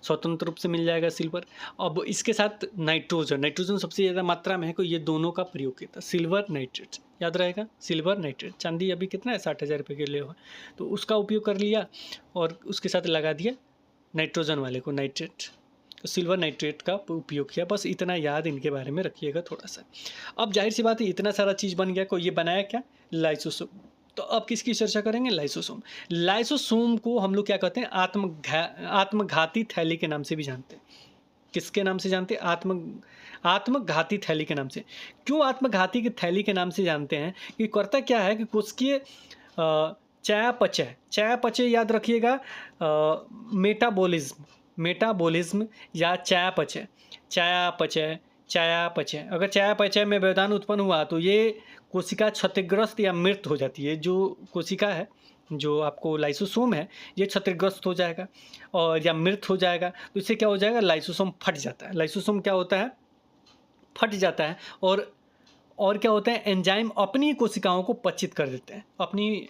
A: स्वतंत्र रूप से मिल जाएगा सिल्वर। अब इसके साथ नाइट्रोजन, नाइट्रोजन सबसे ज़्यादा मात्रा में है, तो ये दोनों का प्रयोग किया था, सिल्वर नाइट्रेट, याद रहेगा सिल्वर नाइट्रेट। चांदी अभी कितना है, 60,000 रुपये के लिए हुआ, तो उसका उपयोग कर लिया और उसके साथ लगा दिया नाइट्रोजन वाले को, नाइट्रेट, तो सिल्वर नाइट्रेट का उपयोग किया। बस इतना याद इनके बारे में रखिएगा थोड़ा सा। अब जाहिर सी बात है, इतना सारा चीज़ बन गया, को ये बनाया क्या, लाइसोसोम। तो अब किसकी चर्चा करेंगे, लाइसोसोम। लाइसोसोम को हम लोग क्या कहते हैं, आत्मघाती थैली के नाम से भी जानते हैं। किसके नाम से जानते हैं, आत्मघाती थैली के नाम से। क्यों आत्मघाती की थैली के नाम से जानते हैं, कि करता क्या है कि कोशिकीय चयापचय याद रखिएगा, मेटाबॉलिज्म या चयापचय। अगर चयापचय में व्यवधान उत्पन्न हुआ तो ये कोशिका क्षतिग्रस्त या मृत हो जाती है। जो कोशिका है, जो आपको लाइसोसोम है, ये क्षतिग्रस्त हो जाएगा और या मृत हो जाएगा। तो इससे क्या हो जाएगा, लाइसोसोम फट जाता है। लाइसोसोम क्या होता है, फट जाता है। और क्या होता है, एंजाइम अपनी कोशिकाओं को पचित कर देते हैं।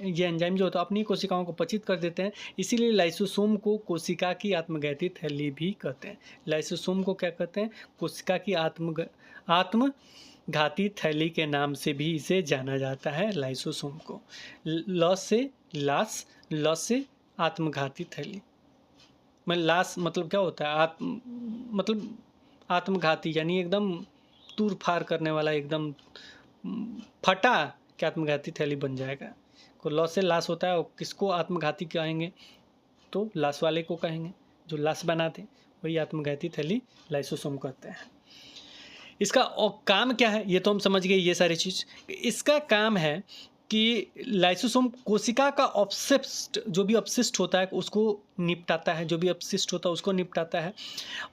A: ये एंजाइम जो होता है अपनी कोशिकाओं को पचित कर देते हैं। इसीलिए लाइसोसोम को कोशिका की आत्मघाती थैली भी कहते हैं। लाइसोसोम को क्या कहते हैं, कोशिका की आत्मघाती थैली के नाम से भी इसे जाना जाता है, लाइसोसोम को। ल से आत्मघाती थैली, लास मतलब क्या होता है, मतलब आत्मघाती, यानी एकदम तूर फार करने वाला, एकदम फटा क्या आत्मघाती थैली बन जाएगा। को लॉस से लाश होता है, और किसको आत्मघाती कहेंगे, तो लाश वाले को कहेंगे, जो लाश बनाते वही आत्मघाती थैली लाइसोसोम कहते हैं। इसका काम क्या है, ये तो हम समझ गए, ये सारी चीज़। इसका काम है कि लाइसोसोम कोशिका का जो भी अपशिष्ट होता है उसको निपटाता है,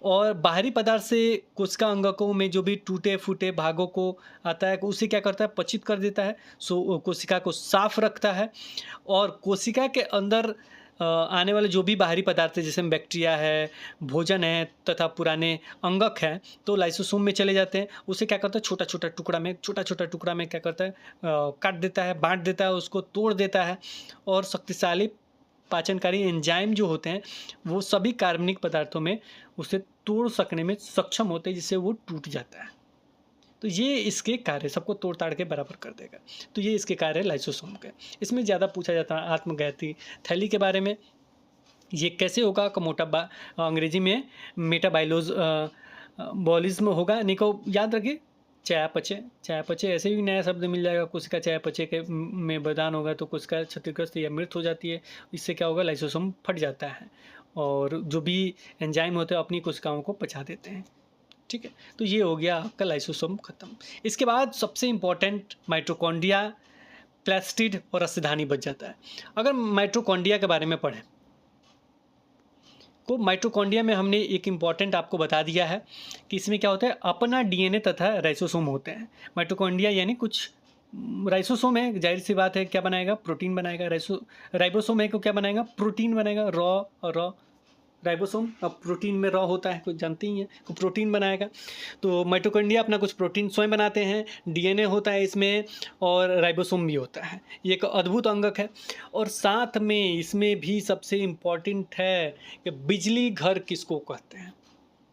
A: और बाहरी पदार्थ से कोशिका अंगकों में जो भी टूटे फूटे भागों को आता है उसे क्या करता है, पचित कर देता है। कोशिका को साफ रखता है, और कोशिका के अंदर आने वाले जो भी बाहरी पदार्थ है, जैसे बैक्टीरिया है, भोजन है तथा पुराने अंगक हैं, तो लाइसोसोम में चले जाते हैं। उसे क्या करता है, छोटा छोटा टुकड़ा में क्या करता है, काट देता है, बांट देता है, उसको तोड़ देता है, और शक्तिशाली पाचनकारी एंजाइम जो होते हैं वो सभी कार्बनिक पदार्थों में उसे तोड़ सकने में सक्षम होते हैं, जिससे वो टूट जाता है। तो ये इसके कार्य, सबको तोड़ ताड़ के बराबर कर देगा। तो ये इसके कार्य लाइसोसोम के। इसमें ज़्यादा पूछा जाता है आत्मघाती थैली के बारे में। ये कैसे होगा, अंग्रेजी में मेटाबॉलिज्म होगा। नहीं को याद रखिए, चयापचय ऐसे भी नया शब्द मिल जाएगा। कोशिका चयापचय के में व्यवधान होगा तो कोशिका क्षतिग्रस्त या मृत हो जाती है। इससे क्या होगा, लाइसोसोम फट जाता है, और जो भी एंजाइम होते हैं अपनी कोशिकाओं को पचा देते हैं। ठीक है, तो ये हो गया आपका लाइसोसोम खत्म। इसके बाद सबसे इम्पॉर्टेंट माइटोकॉन्ड्रिया, प्लास्टिड और राजधानी बच जाता है। अगर माइटोकॉन्ड्रिया के बारे में पढ़ें तो माइटोकॉन्ड्रिया में हमने एक इम्पॉर्टेंट आपको बता दिया है कि इसमें क्या होता है, अपना डीएनए तथा राइसोसोम होते हैं। माइटोकॉन्ड्रिया यानी कुछ राइसोसोम है, जाहिर सी बात है क्या बनाएगा, प्रोटीन बनाएगा। राइबोसोम है को क्या बनाएगा, प्रोटीन बनाएगा, रॉ राइबोसोम। अब प्रोटीन में रॉ होता है, कुछ जानते ही हैं, तो प्रोटीन बनाएगा। तो माइटोकॉन्ड्रिया अपना कुछ प्रोटीन स्वयं बनाते हैं, डीएनए होता है इसमें, और राइबोसोम भी होता है। ये एक अद्भुत अंगक है। और साथ में इसमें भी सबसे इम्पॉर्टेंट है कि बिजली घर किसको कहते हैं,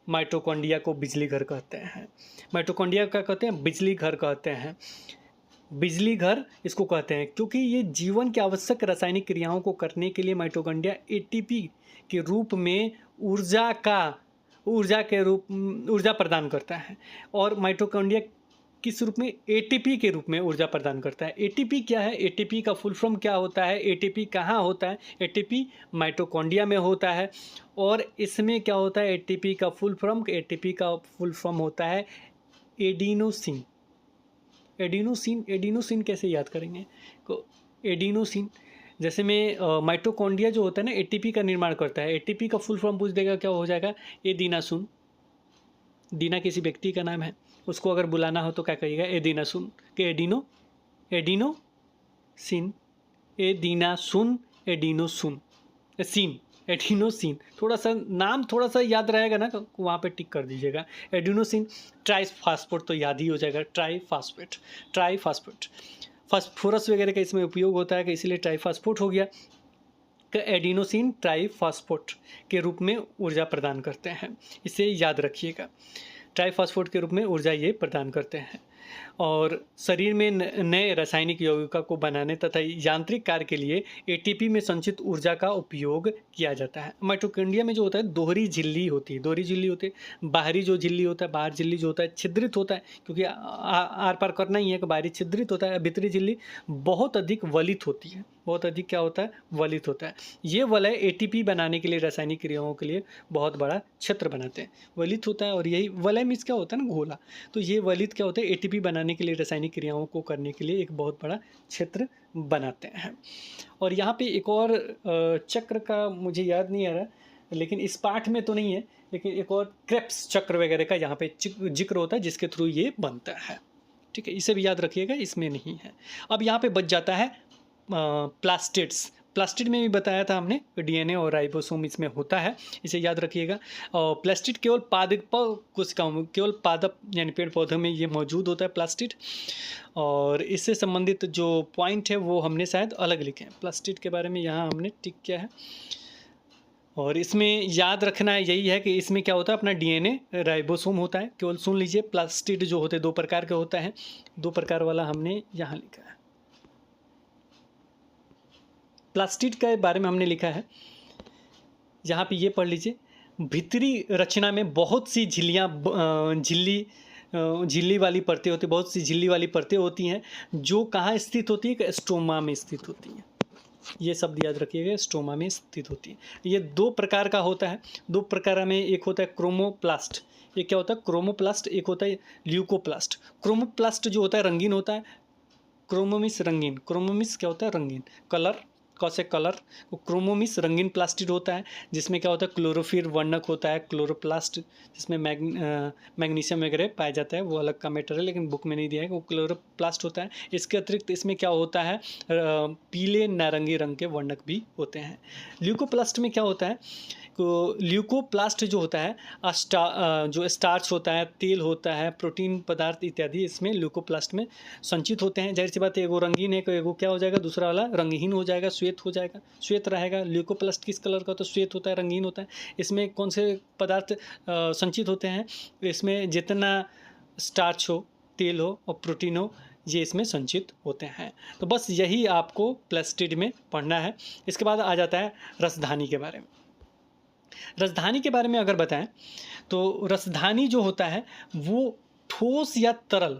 A: माइटोकॉन्ड्रिया को बिजली घर कहते हैं। माइटोकॉन्ड्रिया क्या कहते हैं, बिजली घर कहते हैं। बिजली घर इसको कहते हैं क्योंकि ये जीवन की आवश्यक रासायनिक क्रियाओं को करने के लिए माइटोकॉन्ड्रिया एटीपी के रूप में ऊर्जा प्रदान करता है। और माइटोकॉन्ड्रिया किस रूप में, एटीपी के रूप में ऊर्जा प्रदान करता है। एटीपी क्या है, एटीपी का फुल फॉर्म क्या होता है, एटीपी कहाँ होता है, एटीपी माइटोकॉन्ड्रिया में होता है। और इसमें क्या होता है, एटीपी का फुल फॉर्म होता है एडिनोसिन। एडिनोसिन कैसे याद करेंगे, तो एडिनोसिन जैसे में माइटोकॉन्ड्रिया जो होता है ना एटीपी का निर्माण करता है। एटीपी का फुल फॉर्म पूछ देगा, क्या हो जाएगा, एडिनासुन। दीना किसी व्यक्ति का नाम है, उसको अगर बुलाना हो तो क्या कहिएगा, एडिनासुन के एडिनोसिन। थोड़ा सा नाम थोड़ा सा याद रहेगा ना, वहाँ पे टिक कर दीजिएगा। एडिनोसिन। ट्राइफास्फेट तो याद ही हो जाएगा, ट्राइफास्फेट। फास्फोरस वगैरह का इसमें उपयोग होता है कि इसलिए ट्राइफास्फेट हो गया। एडिनोसिन ट्राइफॉस्फेट के रूप में ऊर्जा प्रदान करते हैं। इसे याद रखिएगा, ट्राइफॉस्फेट के रूप में ऊर्जा ये प्रदान करते हैं। और शरीर में नए रासायनिक यौगिका को बनाने तथा यांत्रिक कार्य के लिए एटीपी में संचित ऊर्जा का उपयोग किया जाता है। माइटोकॉन्ड्रिया में जो होता है दोहरी झिल्ली होती है, दोहरी झिल्ली होती है। बाहरी जो झिल्ली होता है, बाहर झिल्ली जो होता है छिद्रित होता है, क्योंकि आर पार करना ही है कि बाहरी छिद्रित होता है। भीतरी झिल्ली बहुत अधिक वलित होती है, बहुत अधिक क्या होता है, वलित होता है। ये वलय एटीपी बनाने के लिए रासायनिक क्रियाओं के लिए बहुत बड़ा क्षेत्र बनाते हैं। वलित होता है, और यही वलय मीन्स क्या होता है ना, घोला। तो ये वलित क्या होता है, एटीपी बनाने के लिए रासायनिक क्रियाओं को करने के लिए एक बहुत बड़ा क्षेत्र बनाते हैं। और यहाँ पे एक और चक्र का मुझे याद नहीं आ रहा, लेकिन इस पाठ में तो नहीं है, लेकिन एक और क्रेब्स चक्र वगैरह का यहाँ पे जिक्र होता है, जिसके थ्रू ये बनता है। ठीक है, इसे भी याद रखिएगा, इसमें नहीं है। अब यहाँ पे बच जाता है प्लास्टिड्स। प्लास्टिड में भी बताया था हमने, डीएनए और राइबोसोम इसमें होता है, इसे याद रखिएगा। और प्लास्टिड केवल पादप कोशिकाओं में, केवल पादप यानी पेड़ पौधों में ये मौजूद होता है प्लास्टिड। और इससे संबंधित जो पॉइंट है वो हमने शायद अलग लिखे हैं। प्लास्टिड के बारे में यहाँ हमने टिक किया है। और इसमें याद रखना यही है कि इसमें क्या होता है, अपना डीएनए राइबोसोम होता है। केवल सुन लीजिए, प्लास्टिड जो होते हैं दो प्रकार के होता है, दो प्रकार वाला हमने यहाँ लिखा है। प्लास्टिड के बारे में हमने लिखा है, यहाँ पे ये पढ़ लीजिए। भीतरी रचना में बहुत सी झिल्ली वाली परतें होती, बहुत सी झिल्ली वाली परतें होती हैं, जो कहाँ स्थित होती है, कि स्ट्रोमा में स्थित होती हैं। ये शब्द याद रखिएगा, स्ट्रोमा में स्थित होती है। ये दो प्रकार का होता है, दो प्रकार में। एक होता है क्रोमोप्लास्ट, ये क्या होता है, क्रोमोप्लास्ट। एक होता है ल्यूकोप्लास्ट। क्रोमोप्लास्ट जो होता है रंगीन होता है, क्रोमोमिस रंगीन। क्रोमोमिस क्या होता है, रंगीन, कलर, कौसे कलर। क्रोमोमिस रंगीन प्लास्टिड होता है, जिसमें क्या होता है, क्लोरोफिल वर्णक होता है। क्लोरोप्लास्ट जिसमें मैग्नीशियम वगैरह पाया जाता है, वो अलग का मैटर है, लेकिन बुक में नहीं दिया है, वो क्लोरोप्लास्ट होता है। इसके अतिरिक्त इसमें क्या होता है, पीले नारंगी रंग के वर्णक भी होते हैं। ल्यूकोप्लास्ट में क्या होता है, ल्यूकोप्लास्ट जो होता है जो स्टार्च होता है, तेल होता है, प्रोटीन पदार्थ इत्यादि इसमें ल्यूकोप्लास्ट में संचित होते हैं। जाहिर सी बात है, एगो रंगीन है, एगो क्या हो जाएगा, दूसरा वाला रंगहीन हो जाएगा, श्वेत हो जाएगा, श्वेत रहेगा। ल्यूकोप्लास्ट किस कलर का, तो श्वेत होता है, रंगीन होता है। इसमें कौन से पदार्थ संचित होते हैं, इसमें जितना स्टार्च हो, तेल हो और प्रोटीन हो, ये इसमें संचित होते हैं। तो बस यही आपको प्लास्टिड में पढ़ना है। इसके बाद आ जाता है रसधानी के बारे में। रसधानी के बारे में अगर बताएं तो रसधानी जो होता है वो ठोस या तरल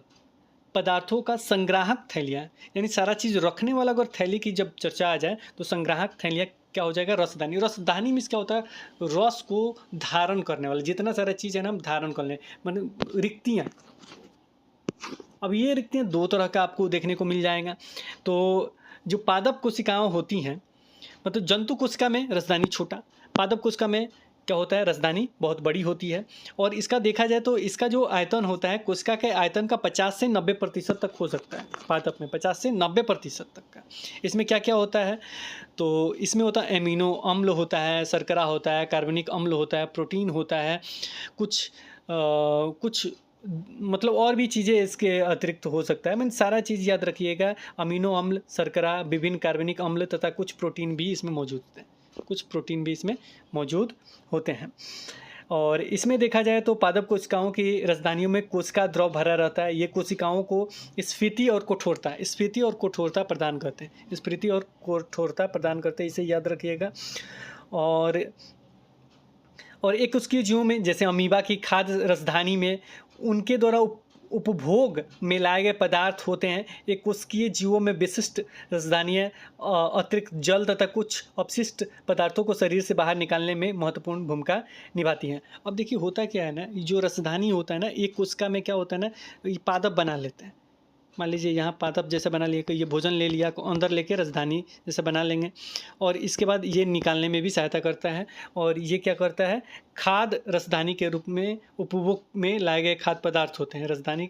A: पदार्थों का संग्राहक थैलियाँ, यानी सारा चीज़ रखने वाला अगर थैली की जब चर्चा आ जाए तो संग्राहक थैलियाँ क्या हो जाएगा, रसदानी। रसदानी मीन्स क्या होता है, रस को धारण करने वाला, जितना सारा चीज़ है ना हम धारण कर लें, मतलब रिक्तियाँ। अब ये रिक्तियाँ दो तरह का आपको देखने को मिल जाएगा। तो जो पादप कोशिकाएं होती हैं, मतलब जंतु कोशिका में रसदानी छोटा, पादप कोशिका में क्या होता है, रसदानी बहुत बड़ी होती है। और इसका देखा जाए तो इसका जो आयतन होता है, कोशिका के आयतन का 50 से 90% तक हो सकता है। पादप में 50 से 90% तक का। इसमें क्या क्या होता है, तो इसमें होता है एमिनो अम्ल होता है, शर्करा होता है, कार्बनिक अम्ल होता है, प्रोटीन होता है, कुछ मतलब और भी चीज़ें इसके अतिरिक्त हो सकता है। मैंने सारा चीज़ याद रखिएगा, अमीनो अम्ल, शर्करा, विभिन्न कार्बनिक अम्ल तथा कुछ प्रोटीन भी इसमें मौजूद होते हैं, कुछ प्रोटीन भी इसमें मौजूद होते हैं। और इसमें देखा जाए तो पादप कोशिकाओं की रसदानियों में कोशिका द्रव भरा रहता है। ये कोशिकाओं को स्फीति और कठोरता प्रदान करते हैं, स्फीति और कठोरता प्रदान करते हैं, इसे याद रखिएगा। और एक उसकी जीवों में जैसे अमीबा की खाद्य रसधानी में उनके द्वारा उपभोग में लाए गए पदार्थ होते हैं। एक कोशिकीय जीवों में विशिष्ट रसदानियाँ अतिरिक्त जल तथा कुछ अपशिष्ट पदार्थों को शरीर से बाहर निकालने में महत्वपूर्ण भूमिका निभाती हैं। अब देखिए होता क्या है ना, जो रसधानी होता है ना, एक कोशिका में क्या होता है ना, ये पादप बना लेते हैं। मान लीजिए यहाँ पादप जैसे बना लिया, ये भोजन ले लिया, अंदर लेके रसधानी जैसे बना लेंगे, और इसके बाद ये निकालने में भी सहायता करता है। और ये क्या करता है, खाद्य रसधानी के रूप में उपभोग में लाए गए खाद्य पदार्थ होते हैं। रसधानी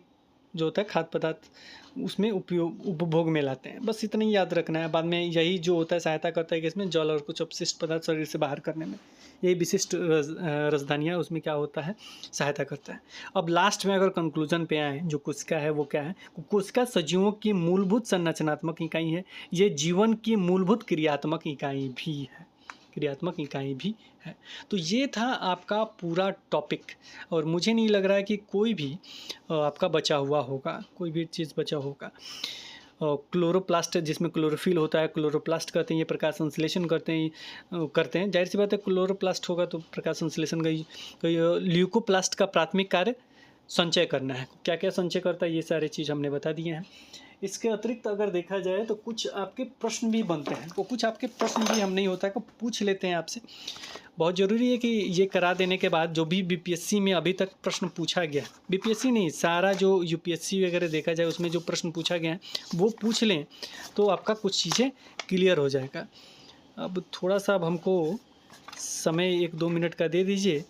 A: जो होता है खाद्य पदार्थ, उसमें उपभोग में लाते हैं। बस इतना ही याद रखना है। बाद में यही जो होता है सहायता करता है कि इसमें जल और कुछ अपशिष्ट पदार्थ शरीर से बाहर करने में, यही विशिष्ट रसधानियाँ उसमें क्या होता है, सहायता करता है। अब लास्ट में अगर कंक्लूजन पे आए, जो कोशिका है वो क्या है, कोशिका सजीवों की मूलभूत संरचनात्मक इकाई है, ये जीवन की मूलभूत क्रियात्मक इकाई भी है। क्रियात्मक इकाई भी है। तो ये था आपका पूरा टॉपिक, और मुझे नहीं लग रहा है कि कोई भी आपका बचा हुआ होगा, कोई भी चीज़ बचा होगा। क्लोरोप्लास्ट जिसमें क्लोरोफिल होता है, क्लोरोप्लास्ट कहते हैं, ये प्रकाश संश्लेषण करते हैं। जाहिर सी बात है क्लोरोप्लास्ट होगा तो प्रकाश संश्लेषण का ल्यूकोप्लास्ट का प्राथमिक कार्य संचय करना है। क्या क्या संचय करता है ये सारी चीज़ हमने बता दिए हैं। इसके अतिरिक्त अगर देखा जाए तो कुछ आपके प्रश्न भी बनते हैं, तो कुछ आपके प्रश्न भी हम नहीं होता है को पूछ लेते हैं आपसे। बहुत ज़रूरी है कि ये करा देने के बाद जो भी बीपीएससी में अभी तक प्रश्न पूछा गया, बीपीएससी नहीं सारा जो यूपीएससी वगैरह देखा जाए उसमें जो प्रश्न पूछा गया है वो पूछ लें तो आपका कुछ चीज़ें क्लियर हो जाएगा। अब थोड़ा सा अब हमको समय 1-2 मिनट का दे दीजिए,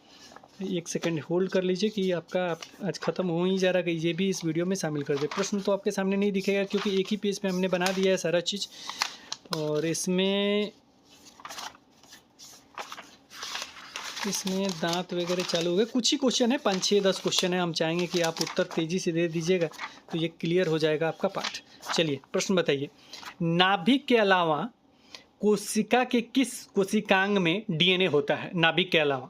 A: 1 सेकंड होल्ड कर लीजिए कि आपका आज ख़त्म हो ही जा रहा है, कि ये भी इस वीडियो में शामिल कर दे। प्रश्न तो आपके सामने नहीं दिखेगा क्योंकि एक ही पेज पे हमने बना दिया है सारा चीज़, और इसमें दांत वगैरह चालू हो गए। कुछ ही क्वेश्चन है, 5, 6, 10 क्वेश्चन है। हम चाहेंगे कि आप उत्तर तेज़ी से दे दीजिएगा तो ये क्लियर हो जाएगा आपका पाठ। चलिए प्रश्न बताइए, नाभिक के अलावा कोशिका के किस कोशिकांग में डीएनए होता है? नाभिक के अलावा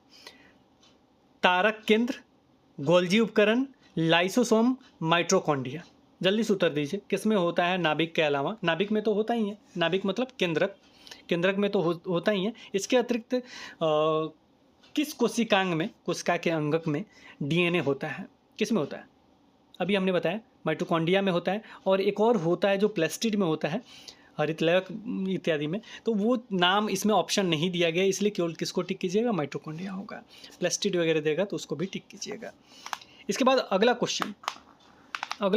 A: तारक केंद्र, गोल्जी उपकरण, लाइसोसोम, माइटोकॉन्ड्रिया। जल्दी से उत्तर दीजिए, किस में होता है नाभिक के अलावा? नाभिक में तो होता ही है, नाभिक मतलब केंद्रक में तो होता ही है। इसके अतिरिक्त किस कोशिकांग में, कोशिका के अंगक में डीएनए होता है? किस में होता है? अभी हमने बताया माइटोकॉन्ड्रिया में होता है, और एक और होता है जो प्लास्टिड में होता है, हरितलयक इत्यादि में। तो वो नाम इसमें ऑप्शन नहीं दिया गया, इसलिए केवल किसको टिक कीजिएगा? माइटोकॉन्ड्रिया होगा। प्लास्टिड वगैरह देगा तो उसको भी टिक कीजिएगा। इसके बाद अगला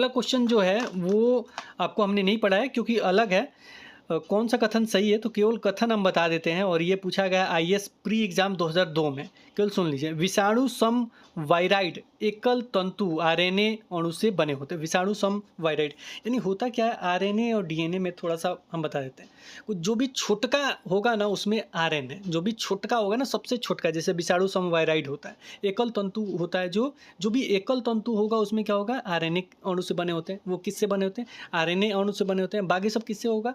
A: क्वेश्चन जो है वो आपको हमने नहीं पढ़ा है क्योंकि अलग है। कौन सा कथन सही है, तो केवल कथन हम बता देते हैं, और ये पूछा गया आईएएस प्री एग्जाम 2002 में। केवल सुन लीजिए, विषाणु सम वायराइड एकल तंतु आरएनए अणु से बने होते हैं। विषाणु सम वायराइड यानी होता क्या है? आरएनए और डीएनए में थोड़ा सा हम बता देते हैं। जो भी छोटका होगा ना उसमें आरएनए, जो भी छोटका होगा ना सबसे छोटका, जैसे विषाणु सम वायराइड होता है। एकल तंतु होता है, जो भी एकल तंतु होगा उसमें क्या होगा? आरएनए अणु से बने होते हैं। वो किससे बने होते हैं? आरएनए अणु से बने होते हैं। बाकी सब किससे होगा?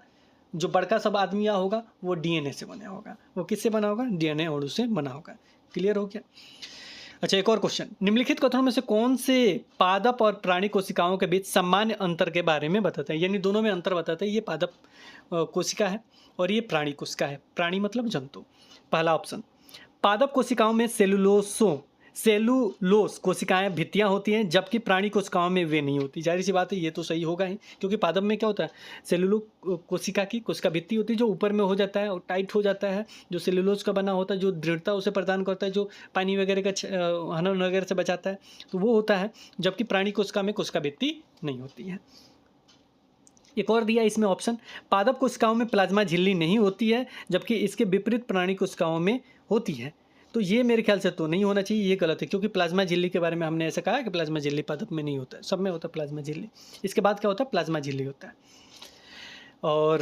A: जो बड़का सब आदमी होगा वो डीएनए से बना होगा। वो किससे बना होगा? डीएनए अणु से बना होगा। क्लियर हो गया? अच्छा, एक और क्वेश्चन, निम्नलिखित कथनों में से कौन से पादप और प्राणी कोशिकाओं के बीच सामान्य अंतर के बारे में बताते हैं? यानी दोनों में अंतर बताते हैं। ये पादप कोशिका है और ये प्राणी कोशिका है। प्राणी मतलब जंतु। पहला ऑप्शन, पादप कोशिकाओं में सेलुलोस कोशिकाएं भित्तियां होती हैं, जबकि प्राणी कोशिकाओं में वे नहीं होती। जाहिर सी बात है ये तो सही होगा ही, क्योंकि पादप में क्या होता है? सेलुलो कोशिका की कोशिका भित्ति होती है जो ऊपर में हो जाता है और टाइट हो जाता है, जो सेलुलोज का बना होता है, जो दृढ़ता उसे प्रदान करता है, जो पानी वगैरह का हनन वगैरह से बचाता है, तो वो होता है। जबकि प्राणी कोशिका में कोशिका भित्ति नहीं होती है। एक और दिया इसमें ऑप्शन, पादप कोशिकाओं में प्लाज्मा झिल्ली नहीं होती है, जबकि इसके विपरीत प्राणी कोशिकाओं में होती है। तो ये मेरे ख्याल से तो नहीं होना चाहिए, ये गलत है, क्योंकि प्लाज्मा झिल्ली के बारे में हमने ऐसा कहा कि प्लाज्मा झिल्ली पादप में नहीं होता है, सब में होता है प्लाज्मा झिल्ली। इसके बाद क्या होता है? प्लाज्मा झिल्ली होता है, और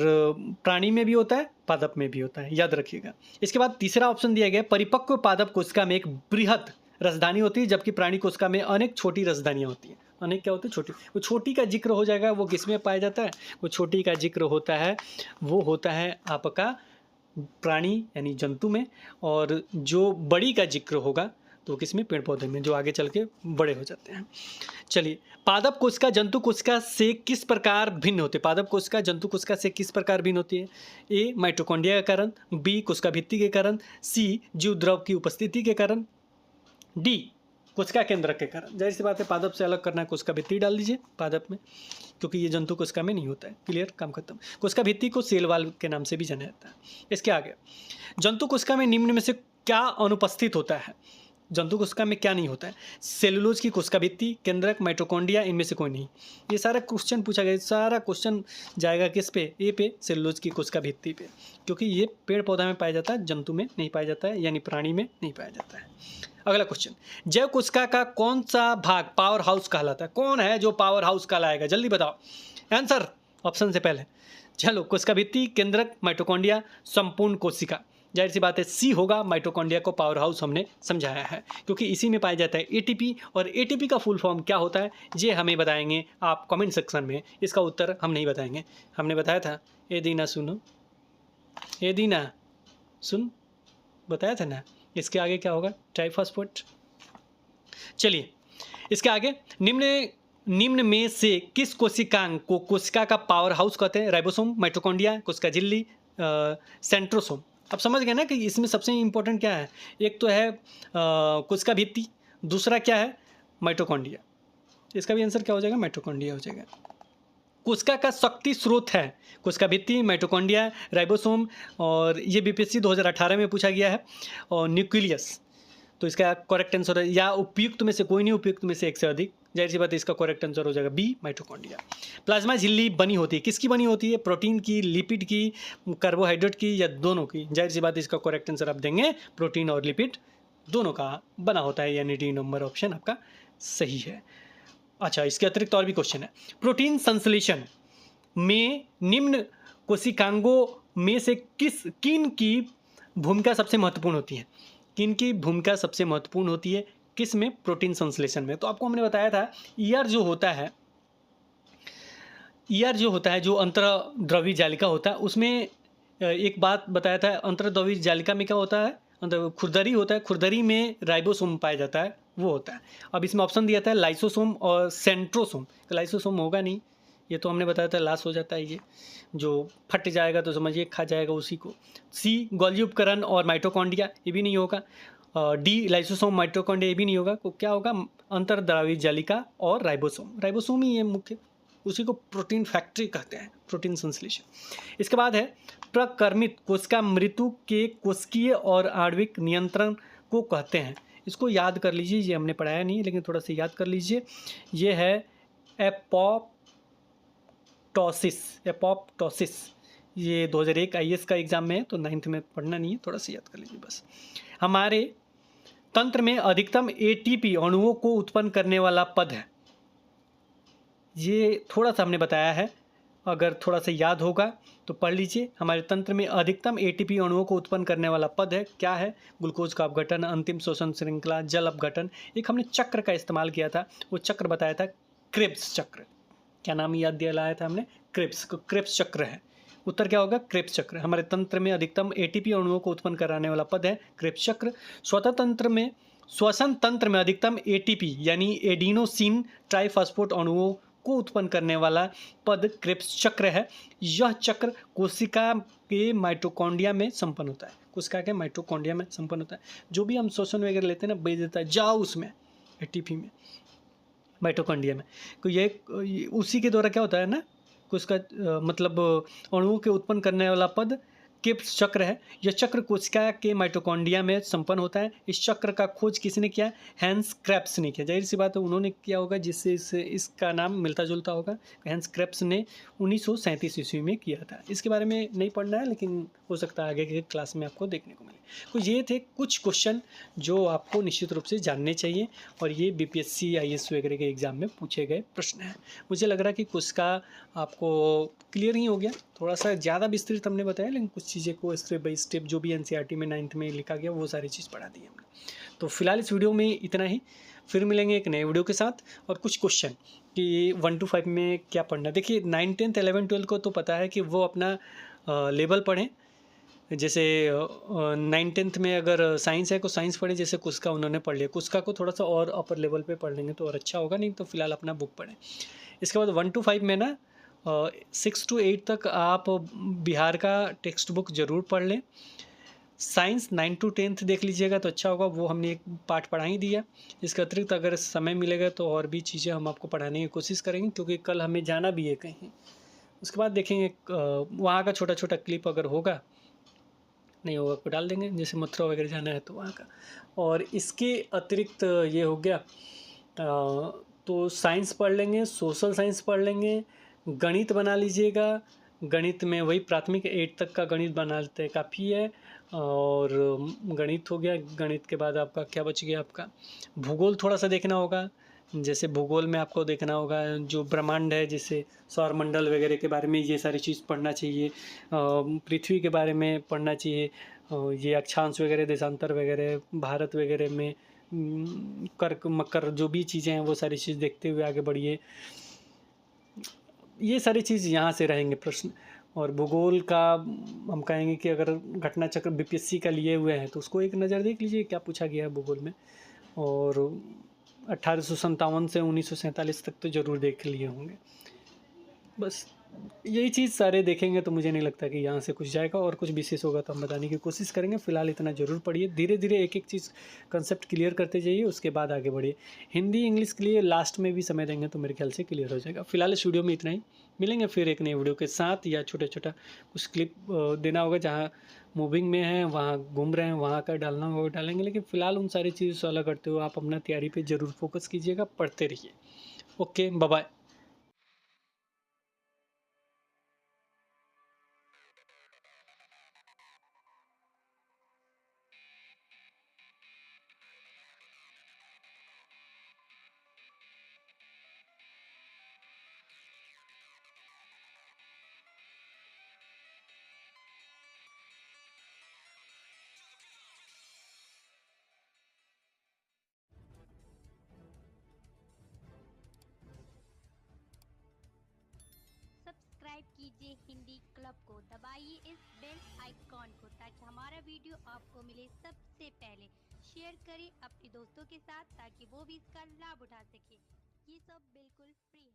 A: प्राणी में भी होता है, पादप में भी होता है, याद रखिएगा। इसके बाद तीसरा ऑप्शन दिया गया, परिपक्व पादप कोशिका में एक बृहद रसधानी होती है, जबकि प्राणी कोशिका में अनेक छोटी रसधानियाँ होती हैं। अनेक क्या होती है? छोटी। वो छोटी का जिक्र हो जाएगा, वो किस में पाया जाता है? वो छोटी का जिक्र होता है, वो होता है आपका प्राणी यानी जंतु में, और जो बड़ी का जिक्र होगा तो किसमें? पेड़ पौधे में, जो आगे चल के बड़े हो जाते हैं। चलिए, पादप कोशिका जंतु कोशिका से किस प्रकार भिन्न होती है? पादप कोशिका जंतु कोशिका से किस प्रकार भिन्न होती है? ए, माइटोकॉन्ड्रिया के कारण, बी, कोशिका भित्ति के कारण, सी, जीव द्रव की उपस्थिति के कारण, डी, कोशिका केंद्रक के कारण। जाहिर सी बात है पादप से अलग करना है, कोशिका भित्ति डाल दीजिए पादप में, क्योंकि ये जंतु कोशिका में नहीं होता है। क्लियर, काम खत्म। कोशिका भित्ति को सेल वाल्व के नाम से भी जाना जाता है। इसके आगे, जंतु कोशिका में निम्न में से क्या अनुपस्थित होता है? जंतु कोशिका में क्या नहीं होता है? सेलुलोज की कोशिका भित्ति, केंद्रक, माइटोकॉन्ड्रिया, इनमें से कोई नहीं। ये सारा क्वेश्चन पूछा गया, सारा क्वेश्चन जाएगा किस पे? ए पे, सेलुलोज की कोशिका भित्ति पे, क्योंकि ये पेड़ पौधा में पाया जाता है, जंतु में नहीं पाया जाता है, यानी प्राणी में नहीं पाया जाता है। अगला क्वेश्चन, जैव कोशिका का कौन सा भाग पावर हाउस कहलाता है? कौन है जो पावर हाउस कहलाएगा? जल्दी बताओ आंसर ऑप्शन से पहले। चलो, कोशिका भित्ति, केंद्रक, माइटोकॉन्ड्रिया, संपूर्ण कोशिका। जाहिर सी बात है सी होगा। माइटोकॉन्ड्रिया को पावर हाउस हमने समझाया है, क्योंकि इसी में पाया जाता है एटीपी, और एटीपी का फुल फॉर्म क्या होता है ये हमें बताएंगे आप कमेंट सेक्शन में। इसका उत्तर हम नहीं बताएंगे, हमने बताया था। ए दीना सुनो, ए दीना सुन, बताया था ना। इसके आगे क्या होगा, ट्राइफॉस्फेट। चलिए इसके आगे, निम्न में से किस कोशिकांग को कोशिका का पावर हाउस कहते हैं? राइबोसोम, माइटोकॉन्ड्रिया, कोशिका झिल्ली, सेंट्रोसोम। अब समझ गए ना कि इसमें सबसे इंपॉर्टेंट क्या है। एक तो है कोशिका भित्ति, दूसरा क्या है, माइटोकॉन्ड्रिया। इसका भी आंसर क्या हो जाएगा, माइटोकॉन्ड्रिया हो जाएगा। कोशिका का शक्ति स्रोत है कोशिका भित्ति, माइटोकॉन्ड्रिया, राइबोसोम, और ये बीपीएससी 2018 में पूछा गया है, और न्यूक्लियस। तो इसका करेक्ट आंसर है, या उपयुक्त में से कोई नहीं, उपयुक्त में से एक से अधिक, जाहिर सी बात है इसका करेक्ट आंसर हो जाएगा बी, माइटोकॉन्ड्रिया। प्लाज्मा झिल्ली बनी होती है किसकी बनी होती है? प्रोटीन की, लिपिड की, कार्बोहाइड्रेट की, या दोनों की? जाहिर सी बात है इसका करेक्ट आंसर आप देंगे प्रोटीन और लिपिड दोनों का बना होता है, यानी डी नंबर ऑप्शन आपका सही है। अच्छा, इसके अतिरिक्त और भी क्वेश्चन है। प्रोटीन संश्लेषण में निम्न कोशिकांगों में से किन की भूमिका सबसे महत्वपूर्ण होती है? किन की भूमिका सबसे महत्वपूर्ण होती है किस में? प्रोटीन संश्लेषण में। तो आपको हमने बताया था ईआर जो होता है जो अंतर्द्रव्यी जालिका होता है, उसमें एक बात बताया था, अंतर्द्रव्यी जालिका में क्या होता है, खुरदरी होता है, खुरदरी में राइबोसोम पाया जाता है, वो होता है। अब इसमें ऑप्शन दिया था लाइसोसोम और सेंट्रोसोम। तो लाइसोसोम होगा नहीं, ये तो हमने बताया था लाश हो जाता है, ये जो फट जाएगा तो समझिए खा जाएगा उसी को। सी गोल्गी उपकरण और माइटोकॉन्ड्रिया, ये भी नहीं होगा। डी लाइसोसोम, माइटोकॉन्ड्रिया, ये भी नहीं होगा। तो क्या होगा, अंतर्द्रव्यी जालिका और राइबोसोम ही है मुख्य, उसी को प्रोटीन फैक्ट्री कहते हैं, प्रोटीन संश्लेषण। इसके बाद है प्रकर्मित कोशिका मृत्यु के कोशिकीय और आणविक नियंत्रण को कहते हैं। इसको याद कर लीजिए, ये हमने पढ़ाया नहीं लेकिन थोड़ा सा याद कर लीजिए। ये है एपोप्टोसिस। ये 2001 आईएएस का एग्जाम में है, तो 9th में पढ़ना नहीं है, थोड़ा सा याद कर लीजिए बस। हमारे तंत्र में अधिकतम एटीपी अणुओं को उत्पन्न करने वाला पद है, ये थोड़ा सा हमने बताया है, अगर थोड़ा सा याद होगा तो पढ़ लीजिए। हमारे तंत्र में अधिकतम एटीपी अणुओं को उत्पन्न करने वाला पद है, क्या है? ग्लूकोज का अपघटन, अंतिम श्वसन श्रृंखला, जल अपघटन। एक हमने चक्र का इस्तेमाल किया था, वो चक्र बताया था क्रेब्स चक्र। क्या नाम याद दिलाया था हमने? क्रेब्स चक्र है। उत्तर क्या होगा? क्रेब्स चक्र। हमारे तंत्र में अधिकतम एटीपी अणुओं को उत्पन्न कराने वाला पद है क्रेब्स चक्र। श्वसन तंत्र में अधिकतम एटीपी यानी एडिनोसिन ट्राइफॉस्फेट अणुओं को उत्पन्न करने वाला पद क्रेब्स चक्र है। यह चक्र कोशिका के माइटोकॉन्ड्रिया में संपन्न होता है, कोशिका के माइटोकॉन्ड्रिया में संपन्न होता है। जो भी हम श्वसन वगैरह लेते हैं ना, भेज देता है जाओ उसमें, एटीपी में, माइटोकॉन्ड्रिया में। तो ये उसी के द्वारा क्या होता है ना, कोशिका मतलब अणुओं के उत्पन्न करने वाला पद क्रेब्स चक्र है। यह चक्र कोशिका के माइटोकॉन्ड्रिया में संपन्न होता है। इस चक्र का खोज किसने किया? हैंस क्रेब्स ने किया। जाहिर सी बात है उन्होंने किया होगा, जिससे इसका नाम मिलता जुलता होगा। हैंस क्रेब्स ने 1937 ईस्वी में किया था। इसके बारे में नहीं पढ़ना है, लेकिन हो सकता है आगे के क्लास में आपको देखने को मिले। तो ये थे कुछ क्वेश्चन जो आपको निश्चित रूप से जानने चाहिए, और ये बीपीएससी आईएएस वगैरह के एग्जाम में पूछे गए प्रश्न हैं। मुझे लग रहा है कि कुछ का आपको क्लियर ही हो गया, थोड़ा सा ज़्यादा विस्तृत हमने बताया, लेकिन कुछ चीज़ें को स्टेप बाय स्टेप जो भी एनसीईआरटी में 9th में लिखा गया वो सारी चीज़ पढ़ा दी हमने। तो फिलहाल इस वीडियो में इतना ही, फिर मिलेंगे एक नए वीडियो के साथ और कुछ क्वेश्चन कि 1 to 5 में क्या पढ़ना। देखिए 9th 10th 11th 12th को तो पता है कि वो अपना लेवल पढ़ें। जैसे 9th 10th में अगर साइंस है तो साइंस पढ़ें, जैसे कुछ का उन्होंने पढ़ लिया, कुछ का को थोड़ा सा और अपर लेवल पे पढ़ लेंगे तो और अच्छा होगा, नहीं तो फिलहाल अपना बुक पढ़ें। इसके बाद 1 to 5 में ना 6 to 8 तक आप बिहार का टेक्स्ट बुक ज़रूर पढ़ लें। साइंस 9 to 10th देख लीजिएगा तो अच्छा होगा, वो हमने एक पार्ट पढ़ा ही दिया। इसके अतिरिक्त अगर समय मिलेगा तो और भी चीज़ें हम आपको पढ़ाने की कोशिश करेंगे, क्योंकि कल हमें जाना भी है कहीं। उसके बाद देखेंगे वहाँ का छोटा छोटा क्लिप अगर होगा, नहीं होगा तो डाल देंगे, जैसे मथुरा वगैरह जाना है तो वहाँ का। और इसके अतिरिक्त ये हो गया, तो साइंस पढ़ लेंगे, सोशल साइंस पढ़ लेंगे, गणित बना लीजिएगा। गणित में वही प्राथमिक 8 तक का गणित बना लेते हैं, काफ़ी है। और गणित हो गया, गणित के बाद आपका क्या बच गया, आपका भूगोल थोड़ा सा देखना होगा। जैसे भूगोल में आपको देखना होगा जो ब्रह्मांड है, जैसे सौरमंडल वगैरह के बारे में ये सारी चीज़ पढ़ना चाहिए। पृथ्वी के बारे में पढ़ना चाहिए, ये अक्षांश वगैरह, देशांतर वगैरह, भारत वगैरह में कर्क मकर जो भी चीज़ें हैं वो सारी चीज़ देखते हुए आगे बढ़िए। ये सारी चीज़ यहाँ से रहेंगे प्रश्न। और भूगोल का हम कहेंगे कि अगर घटना चक्र बीपीएससी का लिए हुए हैं तो उसको एक नज़र देख लीजिए क्या पूछा गया है भूगोल में। और 1857 से 1947 तक तो ज़रूर देख लिए होंगे। बस यही चीज़ सारे देखेंगे तो मुझे नहीं लगता कि यहाँ से कुछ जाएगा, और कुछ विशेष होगा तो हम बताने की कोशिश करेंगे। फिलहाल इतना ज़रूर पढ़िए, धीरे धीरे एक एक चीज़ कंसेप्ट क्लियर करते जाइए, उसके बाद आगे बढ़िए। हिंदी इंग्लिश के लिए लास्ट में भी समय देंगे तो मेरे ख्याल से क्लियर हो जाएगा। फिलहाल इस वीडियो में इतना ही, मिलेंगे फिर एक नई वीडियो के साथ, या छोटा छोटा कुछ क्लिप देना होगा जहाँ मूविंग में है, वहाँ घूम रहे हैं, वहाँ का डालना होगा डालेंगे। लेकिन फिलहाल उन सारी चीज़ों से अलग करते हुए आप अपना तैयारी पर ज़रूर फोकस कीजिएगा, पढ़ते रहिए। Okay, bye bye.
B: सब्सक्राइब कीजिए हिंदी क्लब को, दबाइए इस बेल आइकॉन को ताकि हमारा वीडियो आपको मिले सबसे पहले। शेयर करें अपने दोस्तों के साथ ताकि वो भी इसका लाभ उठा सके। ये सब बिल्कुल फ्री है।